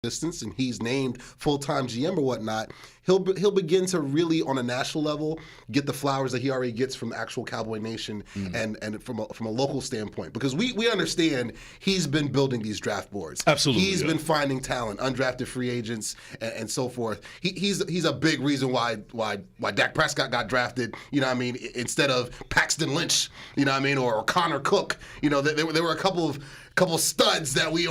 distance and he's named full-time GM or whatnot, he'll begin to really, on a national level, get the flowers that he already gets from the actual Cowboy Nation and from a local standpoint. Because we understand he's been building these draft boards. Absolutely. He's been finding talent, undrafted free agents, and so forth. He's a big reason why Dak Prescott got drafted, you know what I mean, instead of Paxton Lynch, you know what I mean, or Connor Cook. You know, there were a couple of studs that we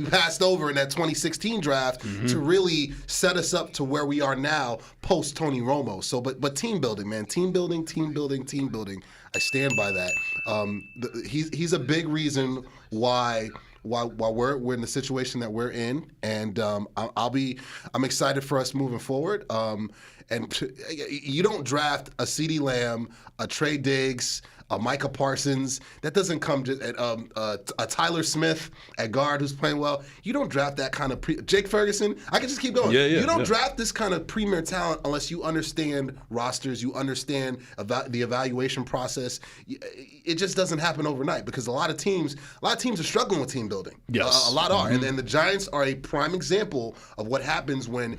passed over in that 2016 draft to really set us up to where we are now post Tony Romo. So, but team building, man, team building. I stand by that. He's a big reason why we're in the situation that we're in, and I'm excited for us moving forward. And you don't draft a CeeDee Lamb, a Trey Diggs, a Micah Parsons. That doesn't come just a Tyler Smith at guard who's playing well. You don't draft that kind of Jake Ferguson. I can just keep going. You don't draft this kind of premier talent unless you understand rosters, you understand the evaluation process. It just doesn't happen overnight because a lot of teams are struggling with team building. Yes. A lot are, and the Giants are a prime example of what happens when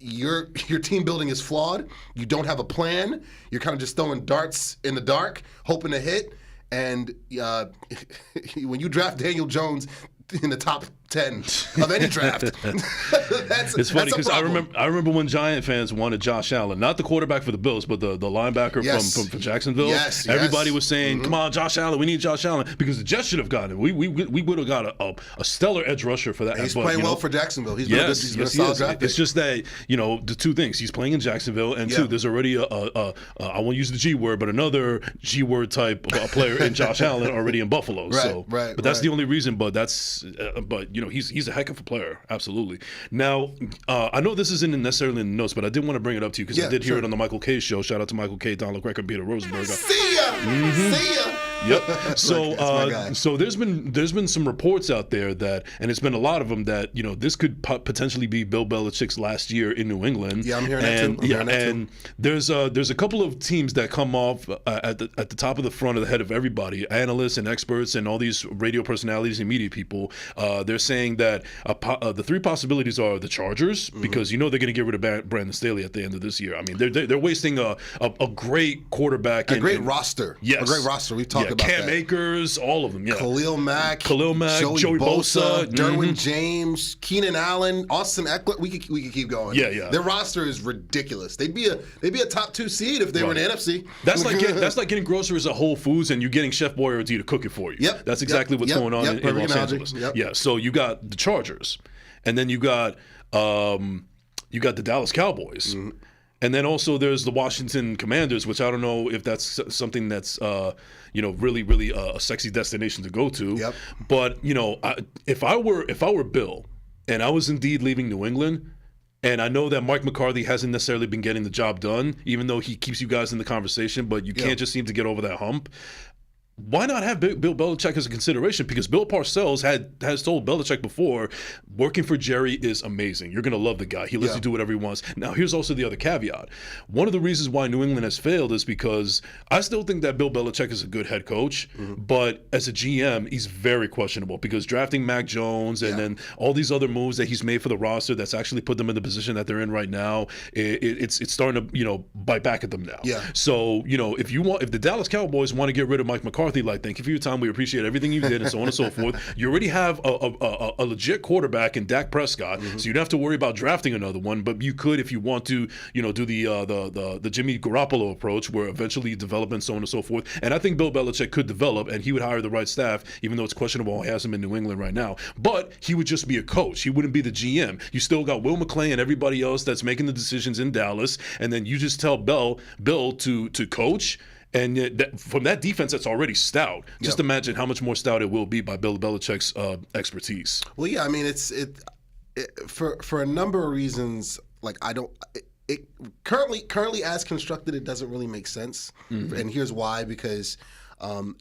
your team building is flawed. You don't have a plan. You're kind of just throwing darts in the dark, hoping to hit. And when you draft Daniel Jones in the top 10 of any draft, it's funny because I remember when Giant fans wanted Josh Allen, not the quarterback for the Bills, but the linebacker from Jacksonville. Everybody was saying, "Come on, Josh Allen, we need Josh Allen," because the Jets should have gotten him. We would have got a stellar edge rusher for that. He's playing well for Jacksonville. He's been a solid draft pick. It's just that the two things: he's playing in Jacksonville, and two, there's already I won't use the G word, but another G word type player in Josh Allen already in Buffalo. But that's the only reason. But he's a heck of a player, absolutely. Now, I know this isn't necessarily in the notes, but I did want to bring it up to you because I did hear it on the Michael K show. Shout out to Michael K, Don LeGreca, Peter Rosenberg. See ya! See ya! Yep. So there's been some reports out there that, and it's been a lot of them that this could potentially be Bill Belichick's last year in New England. Yeah, I'm hearing that too. There's a couple of teams that come off at the top of the front of the head of everybody, analysts and experts and all these radio personalities and media people. They're saying that the three possibilities are the Chargers, because they're going to get rid of Brandon Staley at the end of this year. I mean, they're wasting a great quarterback, a great roster. Yes, a great roster. We've talked about Cam that. Akers, all of them. Yeah, Khalil Mack, Joey Bosa, Derwin James, Keenan Allen, Austin Eckler. We could keep going. Yeah. Their roster is ridiculous. They'd be a top 2 seed if they were in the NFC. That's like getting groceries at Whole Foods and you getting Chef Boyardee to cook it for you. Yep. That's exactly what's going on in Los Angeles. Yep. Yeah. So you got the Chargers, and then you got the Dallas Cowboys. And then also there's the Washington Commanders, which I don't know if that's something that's really a sexy destination to go to. Yep. But if I were Bill, and I was indeed leaving New England, and I know that Mike McCarthy hasn't necessarily been getting the job done, even though he keeps you guys in the conversation, but you can't just seem to get over that hump. Why not have Bill Belichick as a consideration? Because Bill Parcells has told Belichick before, working for Jerry is amazing. You're going to love the guy. He lets you do whatever he wants. Now, here's also the other caveat. One of the reasons why New England has failed is because I still think that Bill Belichick is a good head coach, but as a GM, he's very questionable because drafting Mac Jones and then all these other moves that he's made for the roster that's actually put them in the position that they're in right now, it's starting to bite back at them now. Yeah. So if the Dallas Cowboys want to get rid of Mike McCarthy, like, thank you for your time, we appreciate everything you did, and so on and so forth. You already have a legit quarterback in Dak Prescott, so you don't have to worry about drafting another one. But you could, if you want to, do the Jimmy Garoppolo approach, where eventually you develop and so on and so forth. And I think Bill Belichick could develop, and he would hire the right staff, even though it's questionable he has him in New England right now. But he would just be a coach. He wouldn't be the GM. You still got Will McClay and everybody else that's making the decisions in Dallas, and then you just tell Bill to coach. And from that defense that's already stout, just imagine how much more stout it will be by Bill Belichick's expertise. Well, yeah, I mean, it's for a number of reasons. Like, I don't. Currently as constructed, it doesn't really make sense, and here's why: because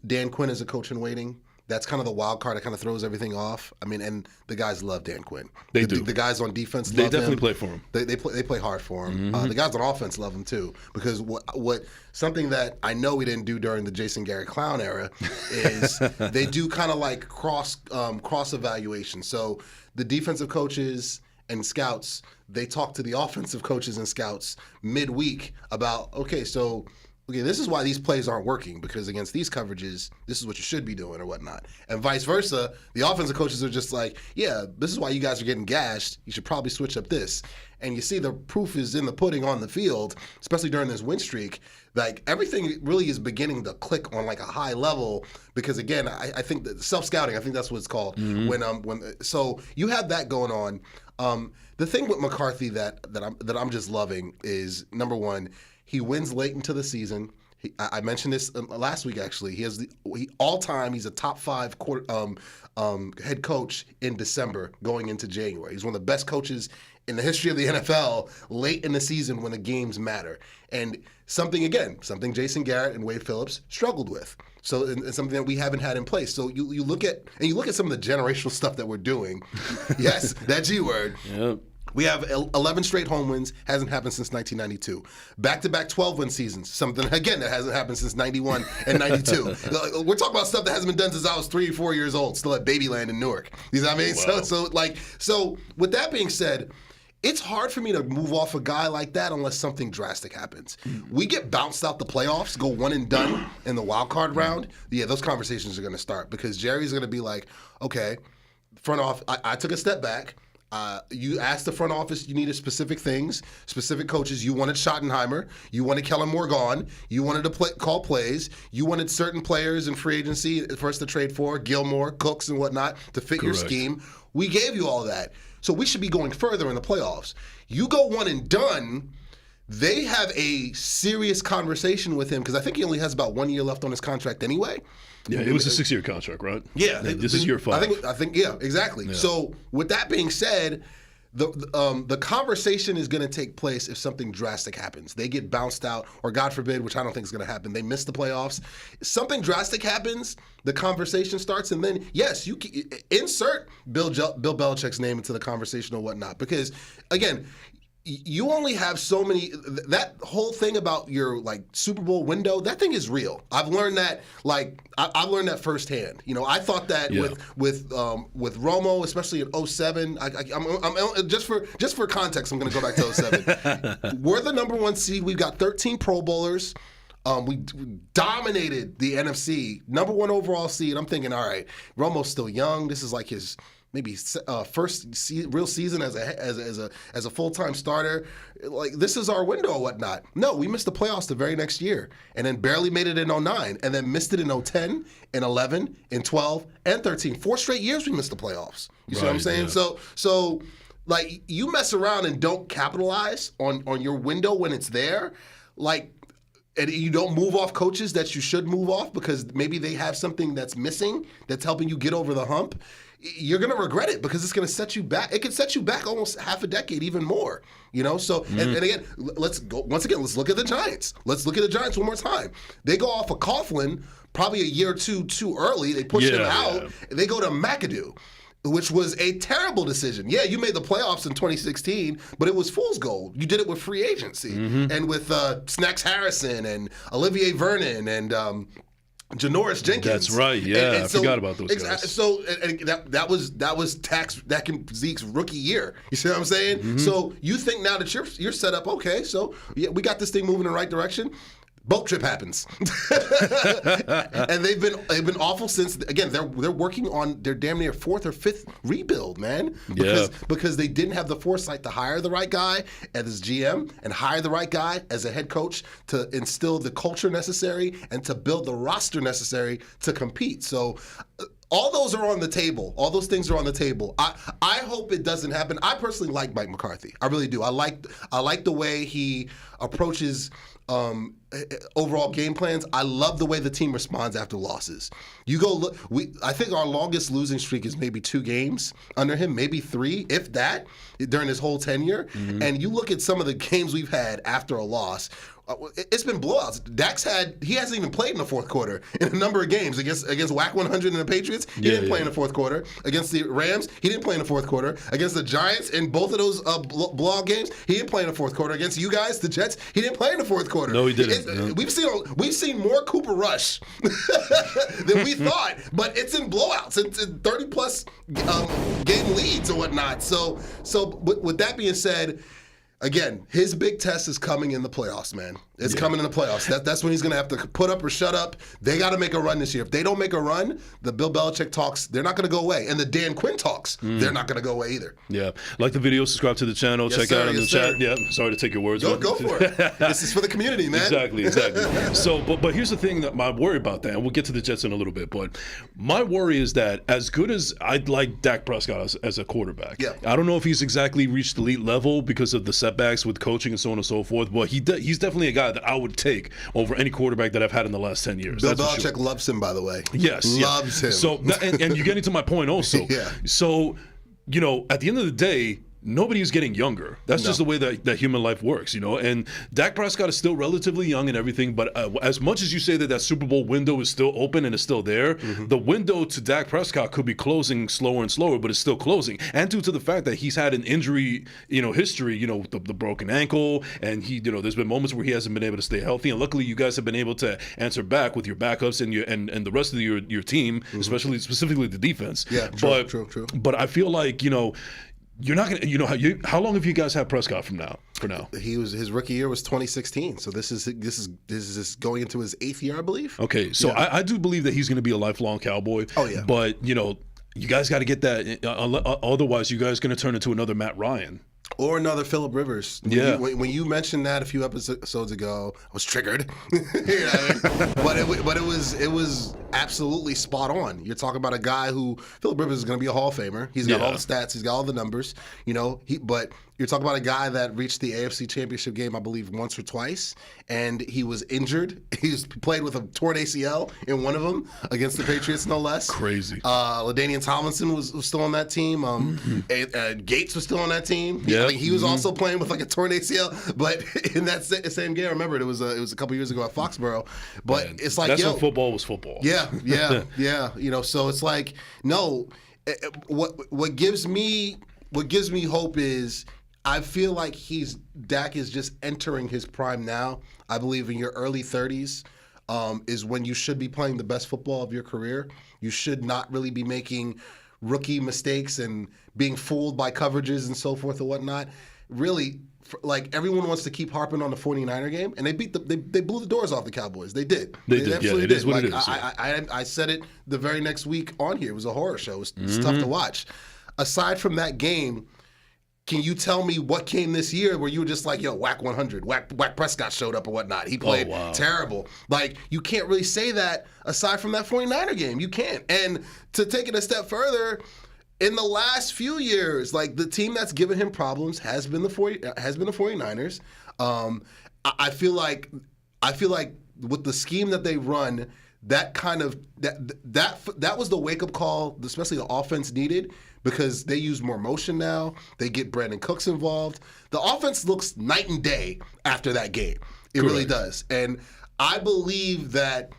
Dan Quinn is a coach in waiting. that's kind of the wild card that kind of throws everything off. I mean, and the guys love Dan Quinn. They do. The guys on defense They love definitely him. play for him. They play hard for him. The guys on offense love him too, because what something that I know we didn't do during the Jason Garrett clown era is they do kind of like cross evaluation. So the defensive coaches and scouts, they talk to the offensive coaches and scouts midweek about, okay, this is why these plays aren't working, because against these coverages, this is what you should be doing or whatnot. And vice versa, the offensive coaches are just like, yeah, this is why you guys are getting gashed. You should probably switch up this. And you see the proof is in the pudding on the field, especially during this win streak. Like, everything really is beginning to click on like a high level, because again, I think that self-scouting, I think that's what it's called. So you have that going on. The thing with McCarthy that I'm just loving is, number one, he wins late into the season. I mentioned this last week, actually. All-time, he's a top 5 head coach in December going into January. He's one of the best coaches in the history of the NFL late in the season when the games matter. And something Jason Garrett and Wade Phillips struggled with. So it's something that we haven't had in place. So you look at some of the generational stuff that we're doing. Yes, that G word. Yep. We have 11 straight home wins. Hasn't happened since 1992. Back-to-back 12-win seasons. Something, again, that hasn't happened since 91 and 92. We're talking about stuff that hasn't been done since I was 3 or 4 years old, still at Babyland in Newark. You know what I mean? Wow. So with that being said, it's hard for me to move off a guy like that unless something drastic happens. We get bounced out the playoffs, go one and done in the wild card round. Yeah, those conversations are going to start, because Jerry's going to be like, okay, front office, I took a step back. You asked the front office, you needed specific things, specific coaches. You wanted Schottenheimer. You wanted Kellen Moore gone. You wanted to call plays. You wanted certain players in free agency for us to trade for, Gilmore, Cooks, and whatnot, to fit your scheme. We gave you all that. So we should be going further in the playoffs. You go one and done, they have a serious conversation with him, because I think he only has about 1 year left on his contract anyway. Yeah, it was a 6-year contract, right? Yeah. This is year 5. I think yeah, exactly. Yeah. So with that being said, the conversation is going to take place if something drastic happens. They get bounced out, or God forbid, which I don't think is going to happen, they miss the playoffs. Something drastic happens, the conversation starts, and then, yes, you can insert Bill Belichick's name into the conversation or whatnot. Because, again, you only have so many. That whole thing about your Super Bowl window, that thing is real. I've learned that. I've learned that firsthand. I thought that with Romo, especially in 07. I'm just for context, I'm going to go back to 07. We're the number 1 seed. We've got 13 Pro Bowlers. We dominated the NFC, number 1 overall seed. I'm thinking, all right, Romo's still young. This is like his maybe first real season as a full-time starter. This is our window or whatnot. No, we missed the playoffs the very next year, and then barely made it in 09, and then missed it in 010, in 11, in 12, and 13. 4 straight years we missed the playoffs. You see what I'm saying? Yeah. So you mess around and don't capitalize on your window when it's there, and you don't move off coaches that you should move off because maybe they have something that's missing that's helping you get over the hump, you're going to regret it, because it's going to set you back. It can set you back almost half a decade, even more. So, and again, let's look at the Giants. Let's look at the Giants one more time. They go off of Coughlin probably a year or two too early. They push him out. And they go to McAdoo, which was a terrible decision. Yeah, you made the playoffs in 2016, but it was fool's gold. You did it with free agency and with Snacks Harrison and Olivier Vernon and Janoris Jenkins. That's right. Yeah, I forgot about those guys. So that was Zeke's rookie year. You see what I'm saying? So you think now that you're set up, okay, so yeah, we got this thing moving in the right direction. Boat trip happens, and they've been awful since. Again, they're working on their damn near 4th or 5th rebuild, man. Because they didn't have the foresight to hire the right guy as GM and hire the right guy as a head coach to instill the culture necessary and to build the roster necessary to compete. So. All those are on the table. All those things are on the table. I hope it doesn't happen. I personally like Mike McCarthy. I really do. I like the way he approaches overall game plans. I love the way the team responds after losses. You go look. I think our longest losing streak is maybe 2 games under him, maybe 3, if that, during his whole tenure. And you look at some of the games we've had after a loss. It's been blowouts. He hasn't even played in the fourth quarter in a number of games against WAC 100 and the Patriots. He didn't play in the fourth quarter. Against the Rams, he didn't play in the fourth quarter. Against the Giants, in both of those blowout games, he didn't play in the fourth quarter. Against you guys, the Jets, he didn't play in the fourth quarter. No, he didn't. We've seen more Cooper Rush than we thought, but it's in blowouts. It's in 30-plus game leads or whatnot. So with that being said, again, his big test is coming in the playoffs, man. It's coming in the playoffs. That's when he's going to have to put up or shut up. They got to make a run this year. If they don't make a run, the Bill Belichick talks, they're not going to go away. And the Dan Quinn talks, they're not going to go away either. Yeah. Like the video, subscribe to the channel, check out in the chat. Yeah, sorry to take your words. Go for it. This is for the community, man. Exactly. So, but here's the thing that my worry about that, and we'll get to the Jets in a little bit, but my worry is that as good as I'd like Dak Prescott as a quarterback, I don't know if he's exactly reached elite level because of the setbacks with coaching and so on and so forth, but he's definitely a guy that I would take over any quarterback that I've had in the last 10 years. Bill Belichick loves him, by the way. Yes. Loves him. So, and you're getting to my point also. So, at the end of the day, nobody is getting younger. That's just the way that human life works, And Dak Prescott is still relatively young and everything, but as much as you say that Super Bowl window is still open and is still there, the window to Dak Prescott could be closing slower and slower, but it's still closing. And due to the fact that he's had an injury, history, the broken ankle, and there's been moments where he hasn't been able to stay healthy. And luckily, you guys have been able to answer back with your backups and the rest of your team, specifically the defense. Yeah, true. But I feel like you're not gonna. How long have you guys had Prescott for now? His rookie year was 2016, so this is going into his 8th year, I believe. Okay, so I do believe that he's going to be a lifelong Cowboy. Oh yeah, but you guys got to get that. Otherwise, you guys going to turn into another Matt Ryan. Or another Phillip Rivers. When you mentioned that a few episodes ago, I was triggered. But it was absolutely spot on. You're talking about a guy who Phillip Rivers is going to be a Hall of Famer. He's got all the stats. He's got all the numbers. But you're talking about a guy that reached the AFC Championship game, I believe, once or twice, and he was injured. He played with a torn ACL in one of them against the Patriots, no less. Crazy. LaDainian Tomlinson was still on that team. Gates was still on that team. Yeah. I think he was also playing with a torn ACL. But in that same game, I remember it was a couple years ago at Foxborough. But it's like, that's when football was football. Yeah. So it's like, no. What gives me hope is, I feel like Dak is just entering his prime now. I believe in your early 30s is when you should be playing the best football of your career. You should not really be making rookie mistakes and being fooled by coverages and so forth and whatnot. Really, everyone wants to keep harping on the 49er game, and they blew the doors off the Cowboys. They did. They did. Absolutely It is what did. it is. I said it the very next week on here. It was a horror show. It's tough to watch. Aside from that game, can you tell me what game this year where you were just like, WAC 100, Dak Prescott showed up or whatnot? He played terrible. You can't really say that aside from that 49er game. You can't. And to take it a step further, in the last few years, the team that's given him problems has been the 49ers. I feel like with the scheme that they run, that was the wake up call, especially the offense needed, because they use more motion now. They get Brandon Cooks involved. The offense looks night and day after that game. It really does. And I believe that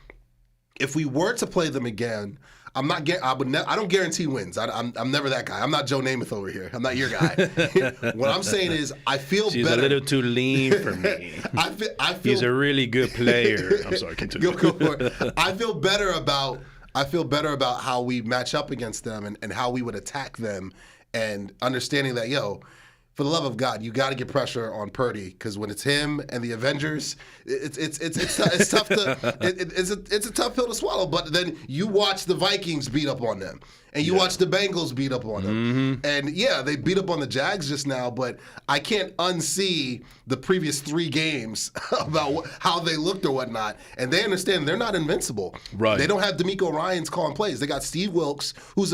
if we were to play them again, I don't guarantee wins. I'm never that guy. I'm not Joe Namath over here. I'm not your guy. What I'm saying is, I feel She's better. a little too lean for me. I feel He's a really good player. I'm sorry, continue. Go for it. I feel better about how we match up against them and how we would attack them, and understanding that, for the love of God, you got to get pressure on Purdy, because when it's him and the Avengers, it's tough to it's a tough pill to swallow. But then you watch the Vikings beat up on them, and you watch the Bengals beat up on them, and they beat up on the Jags just now. But I can't unsee the previous 3 games about how they looked or whatnot, and they understand they're not invincible. Right? They don't have DeMeco Ryans calling plays. They got Steve Wilkes, who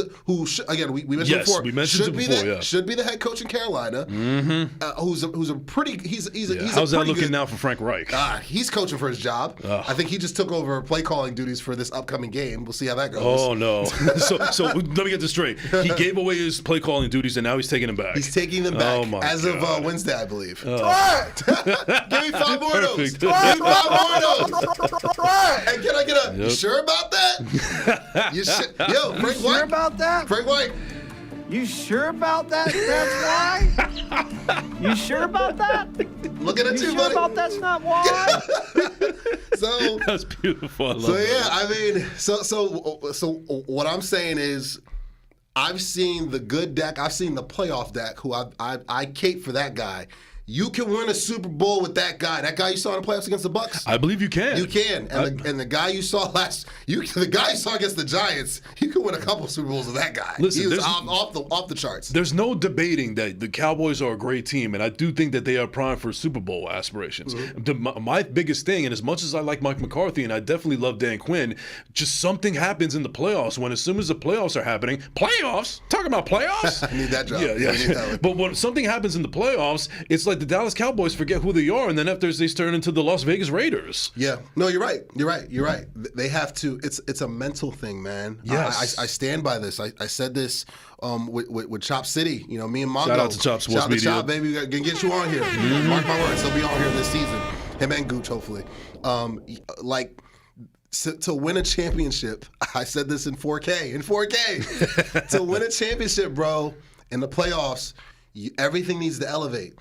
again we mentioned Yes, before, we mentioned before, should be the head coach in Carolina. Who's a pretty he's how's that looking now for Frank Reich? He's coaching for his job. I think he just took over play calling duties for this upcoming game. We'll see how that goes. Oh no! So let me get this straight. He gave away his play calling duties, and now he's taking them back. He's taking them back as of Wednesday, I believe. Give me 5 more of those. Give me 5 more of those. And can I get a? You sure about that? Yo, Frank White. Sure about that? Frank White. You sure about that? That's why? You sure about that? Looking at you, sure buddy. about that's not why? So that's beautiful. I love I mean, so what I'm saying is, I've seen the good Dak. I've seen the playoff Dak. Who I cape for that guy. You can win a Super Bowl with that guy. That guy you saw in the playoffs against the Bucs. I believe you can. You can. And the guy you saw the guy you saw against the Giants, you could win a couple Super Bowls with that guy. Listen, he was off the charts. There's no debating that the Cowboys are a great team, and I do think that they are primed for Super Bowl aspirations. Mm-hmm. My biggest thing, and as much as I like Mike McCarthy, and I definitely love Dan Quinn, just something happens in the playoffs when as soon as the playoffs are happening, talking about playoffs? I need that job. Yeah. But when something happens in the playoffs, it's like the Dallas Cowboys forget who they are, and then after they turn into the Las Vegas Raiders. Yeah. No, you're right. They have to. It's a mental thing, man. Yes. I stand by this. I said this with Chop City. You know, me and Mongo. Shout out to Chop Sports Media. Shout out to Chop, baby. We're gonna get you on here. Mm-hmm. Mark my words. He'll be on here this season. Him and Gooch, hopefully. To win a championship, I said this in 4K. To win a championship, bro, in the playoffs, everything needs to elevate.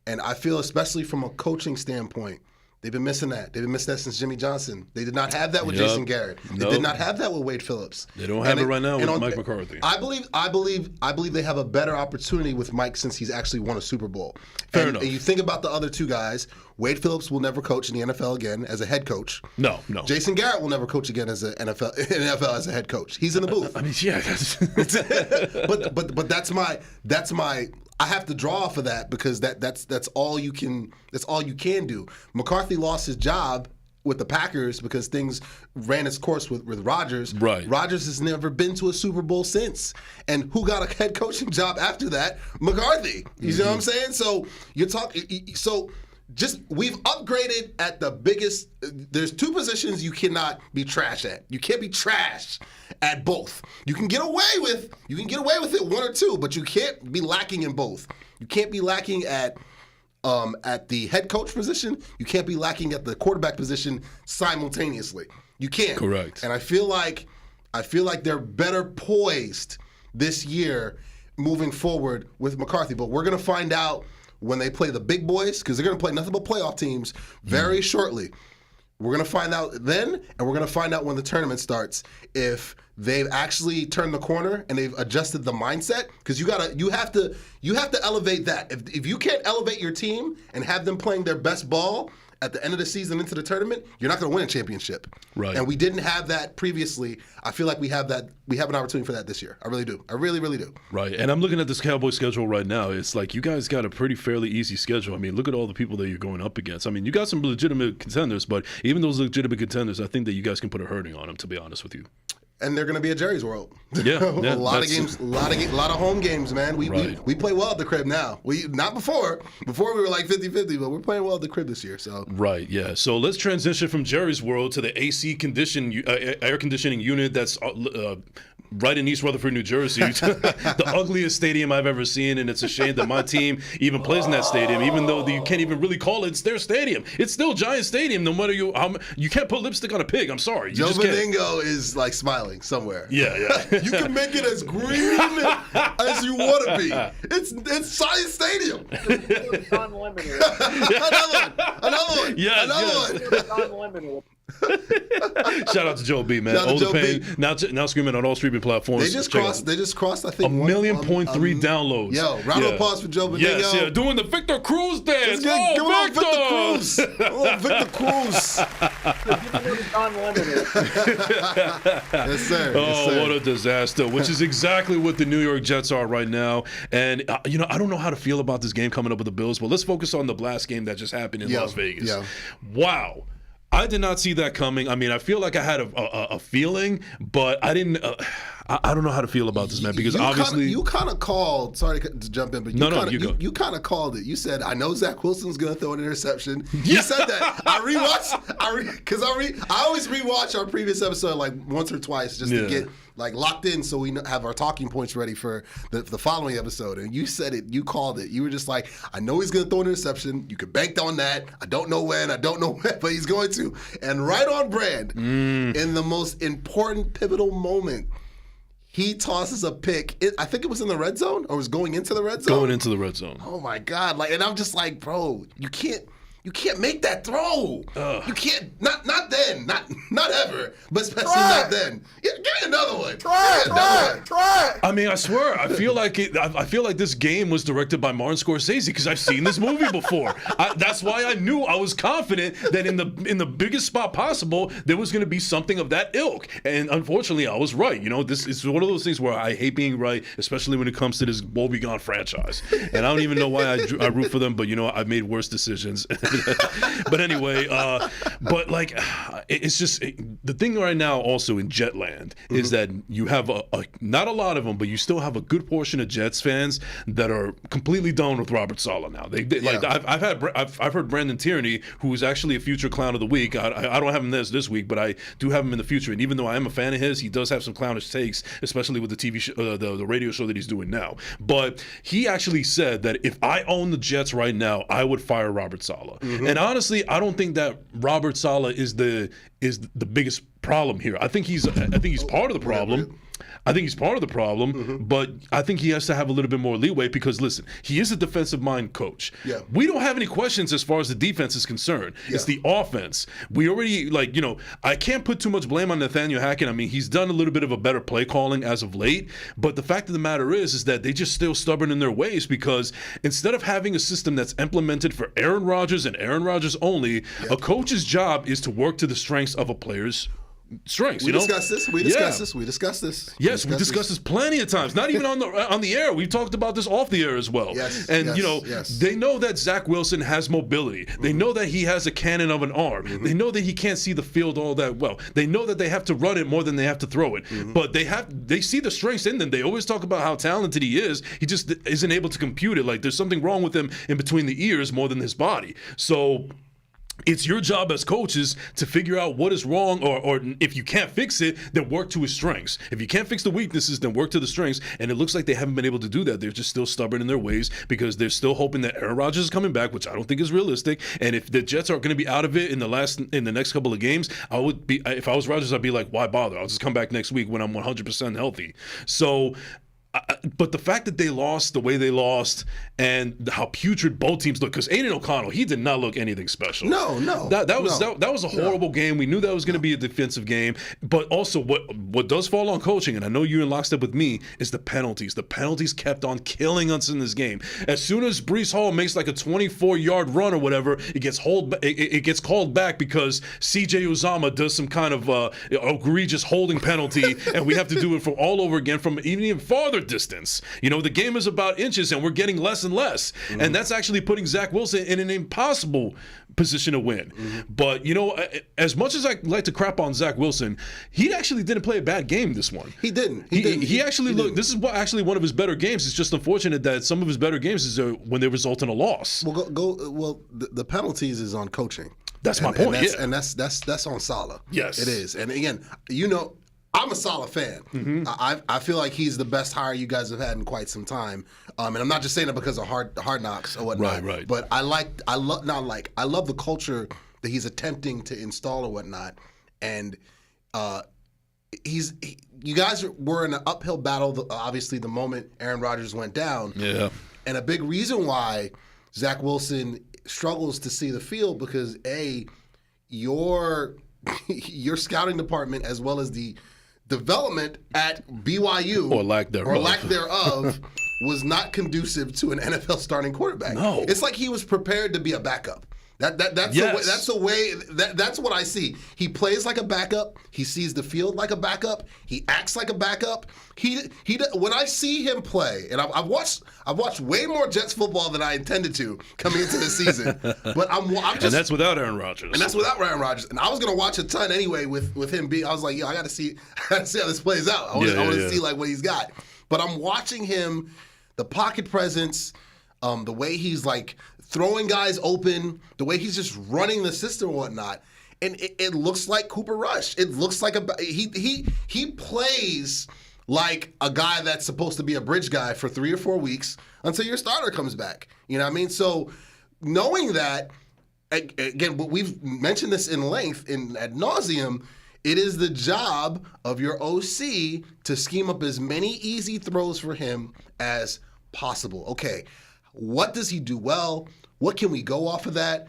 And I feel, especially from a coaching standpoint, they've been missing that. They've been missing that since Jimmy Johnson. They did not have that with Jason Garrett. They did not have that with Wade Phillips. They don't have it right now with Mike McCarthy. I believe they have a better opportunity with Mike since he's actually won a Super Bowl. Fair enough. And you think about the other two guys. Wade Phillips will never coach in the NFL again as a head coach. No. Jason Garrett will never coach again as a NFL as a head coach. He's in the booth. I mean, yeah. but that's my. I have to draw off of that because that's all you can do. McCarthy lost his job with the Packers because things ran its course with Rodgers. Right. Rodgers has never been to a Super Bowl since. And who got a head coaching job after that? McCarthy. You know what I'm saying? So you're talking. So we've upgraded at the biggest. There's two positions you cannot be trash at. You can't be trash at both. You can get away with it one or two, but you can't be lacking in both. You can't be lacking at the head coach position. You can't be lacking at the quarterback position simultaneously. You can't. Correct. And I feel like they're better poised this year moving forward with McCarthy. But we're gonna find out when they play the big boys, because they're going to play nothing but playoff teams very shortly. We're going to find out then, and we're going to find out when the tournament starts if they've actually turned the corner and they've adjusted the mindset. Because you have to elevate that. If you can't elevate your team and have them playing their best ball at the end of the season into the tournament, you're not going to win a championship. Right. And we didn't have that previously. I feel like we have that. We have an opportunity for that this year. I really do. I really, really do. Right. And I'm looking at this Cowboys schedule right now. It's like you guys got a fairly easy schedule. I mean, look at all the people that you're going up against. I mean, you got some legitimate contenders, but even those legitimate contenders, I think that you guys can put a hurting on them, to be honest with you. And they're going to be at Jerry's World. Yeah, a lot of games, a lot of home games, man. We play well at the crib now. Not before. Before we were like 50-50, but we're playing well at the crib this year. So right, yeah. So let's transition from Jerry's World to the AC air conditioning unit that's right in East Rutherford, New Jersey. The ugliest stadium I've ever seen, and it's a shame that my team even plays in that stadium, even though you can't even really call it. It's their stadium. It's still Giant Stadium, no matter you can't put lipstick on a pig. I'm sorry. Joe Beningo is like smiling somewhere. Yeah. You can make it as green as you want to be. It's Giant Stadium. Unlimited. Another one. Yes. Unlimited. Shout out to Joe B, man. Shout out to Joe B. Now screaming on all streaming platforms. They just crossed. I think 1.3 million downloads. Yo, round of applause for Joe Beningo. Yes, yeah, doing the Victor Cruz dance. Give it Victor Cruz. Victor Cruz. Unlimited. Yes, sir. What a disaster! Which is exactly what the New York Jets are right now. And I don't know how to feel about this game coming up with the Bills, but let's focus on the blast game that just happened in Las Vegas. Yeah. Wow. I did not see that coming. I mean, I feel like I had a feeling, but I didn't. I don't know how to feel about this, man, because obviously you kind of called. Sorry to jump in, but you kind of called it. You said, "I know Zach Wilson's going to throw an interception." You said that. I always rewatch our previous episode like once or twice just to get like locked in, so we have our talking points ready for the following episode. And you said it. You called it. You were just like, "I know he's going to throw an interception. You can bank on that. I don't know when, but he's going to." And right on brand, in the most important, pivotal moment, he tosses a pick. I think it was in the red zone, or was going into the red zone. Going into the red zone. Oh my God! And I'm just like, bro, you can't make that throw. You can't. Not then. Not ever. But especially not then. Give me another one. Try it. I mean, I swear, I feel like this game was directed by Martin Scorsese because I've seen this movie before. That's why I knew I was confident that in the biggest spot possible there was going to be something of that ilk. And unfortunately, I was right. This is one of those things where I hate being right, especially when it comes to this Woe Begone franchise. And I don't even know why I root for them, but I've made worse decisions. But anyway, but like, it's just the thing right now. Also in Jetland is that you have not a lot of them, but you still have a good portion of Jets fans that are completely done with Robert Saleh now. Like I've heard Brandon Tierney, who is actually a future clown of the week. I don't have him this week, but I do have him in the future. And even though I am a fan of his, he does have some clownish takes, especially with the TV show, the radio show that he's doing now. But he actually said that if I own the Jets right now, I would fire Robert Saleh. And honestly, I don't think that Robert Saleh is the biggest problem here. I think he's part of the problem. I think he's part of the problem, but I think he has to have a little bit more leeway because, listen, he is a defensive mind coach. Yeah. We don't have any questions as far as the defense is concerned. Yeah. It's the offense. We already, I can't put too much blame on Nathaniel Hackett. I mean, he's done a little bit of a better play calling as of late, but the fact of the matter is that they just still stubborn in their ways because instead of having a system that's implemented for Aaron Rodgers and Aaron Rodgers only, a coach's job is to work to the strengths of a player's strengths. We discussed this. Yes, we discussed this plenty of times. Not even on the air. We talked about this off the air as well. Yes. And they know that Zach Wilson has mobility. They know that he has a cannon of an arm. They know that he can't see the field all that well. They know that they have to run it more than they have to throw it. But they see the strengths in them. They always talk about how talented he is. He just isn't able to compute it. Like there's something wrong with him in between the ears more than his body. So it's your job as coaches to figure out what is wrong, or if you can't fix it, then work to his strengths. If you can't fix the weaknesses, then work to the strengths. And it looks like they haven't been able to do that. They're just still stubborn in their ways because they're still hoping that Aaron Rodgers is coming back, which I don't think is realistic. And if the Jets are going to be out of it in the next couple of games, if I was Rodgers, I'd be like, why bother? I'll just come back next week when I'm 100% healthy. So. But the fact that they lost the way they lost and how putrid both teams look, because Aiden O'Connell, he did not look anything special. No. That was a horrible game. We knew that was going to be a defensive game. But also what does fall on coaching, and I know you're in lockstep with me, is the penalties. The penalties kept on killing us in this game. As soon as Breece Hall makes like a 24-yard run or whatever, it gets called back because CJ Uzomah does some kind of egregious holding penalty, and we have to do it all over again from even farther distance. The game is about inches and we're getting less and less. And that's actually putting Zach Wilson in an impossible position to win. But, as much as I like to crap on Zach Wilson, he actually didn't play a bad game this one. He didn't. He actually looked, this is actually one of his better games. It's just unfortunate that some of his better games is when they result in a loss. Well, the penalties is on coaching. That's my point. And that's on Saleh. Yes. It is. And again, I'm a Saleh fan. I feel like he's the best hire you guys have had in quite some time. And I'm not just saying that because of hard knocks or whatnot. Right. But I love the culture that he's attempting to install or whatnot. And you guys were in an uphill battle, obviously, the moment Aaron Rodgers went down. Yeah. And a big reason why Zach Wilson struggles to see the field because, your scouting department as well as the development at BYU or lack thereof was not conducive to an NFL starting quarterback. No. It's like he was prepared to be a backup. That's the way. That's what I see. He plays like a backup. He sees the field like a backup. He acts like a backup. He. When I see him play, and I've watched way more Jets football than I intended to coming into the season. But I'm just, and that's without Aaron Rodgers. And that's without Aaron Rodgers. And I was gonna watch a ton anyway with him being. I was like, I got to see how this plays out. I want to see like what he's got. But I'm watching him, the pocket presence, the way he's like throwing guys open, the way he's just running the system and whatnot, and it looks like Cooper Rush. It looks like he plays like a guy that's supposed to be a bridge guy for 3 or 4 weeks until your starter comes back. You know what I mean? So knowing that, again, we've mentioned this in length ad nauseum. It is the job of your OC to scheme up as many easy throws for him as possible. Okay, what does he do well? What can we go off of that?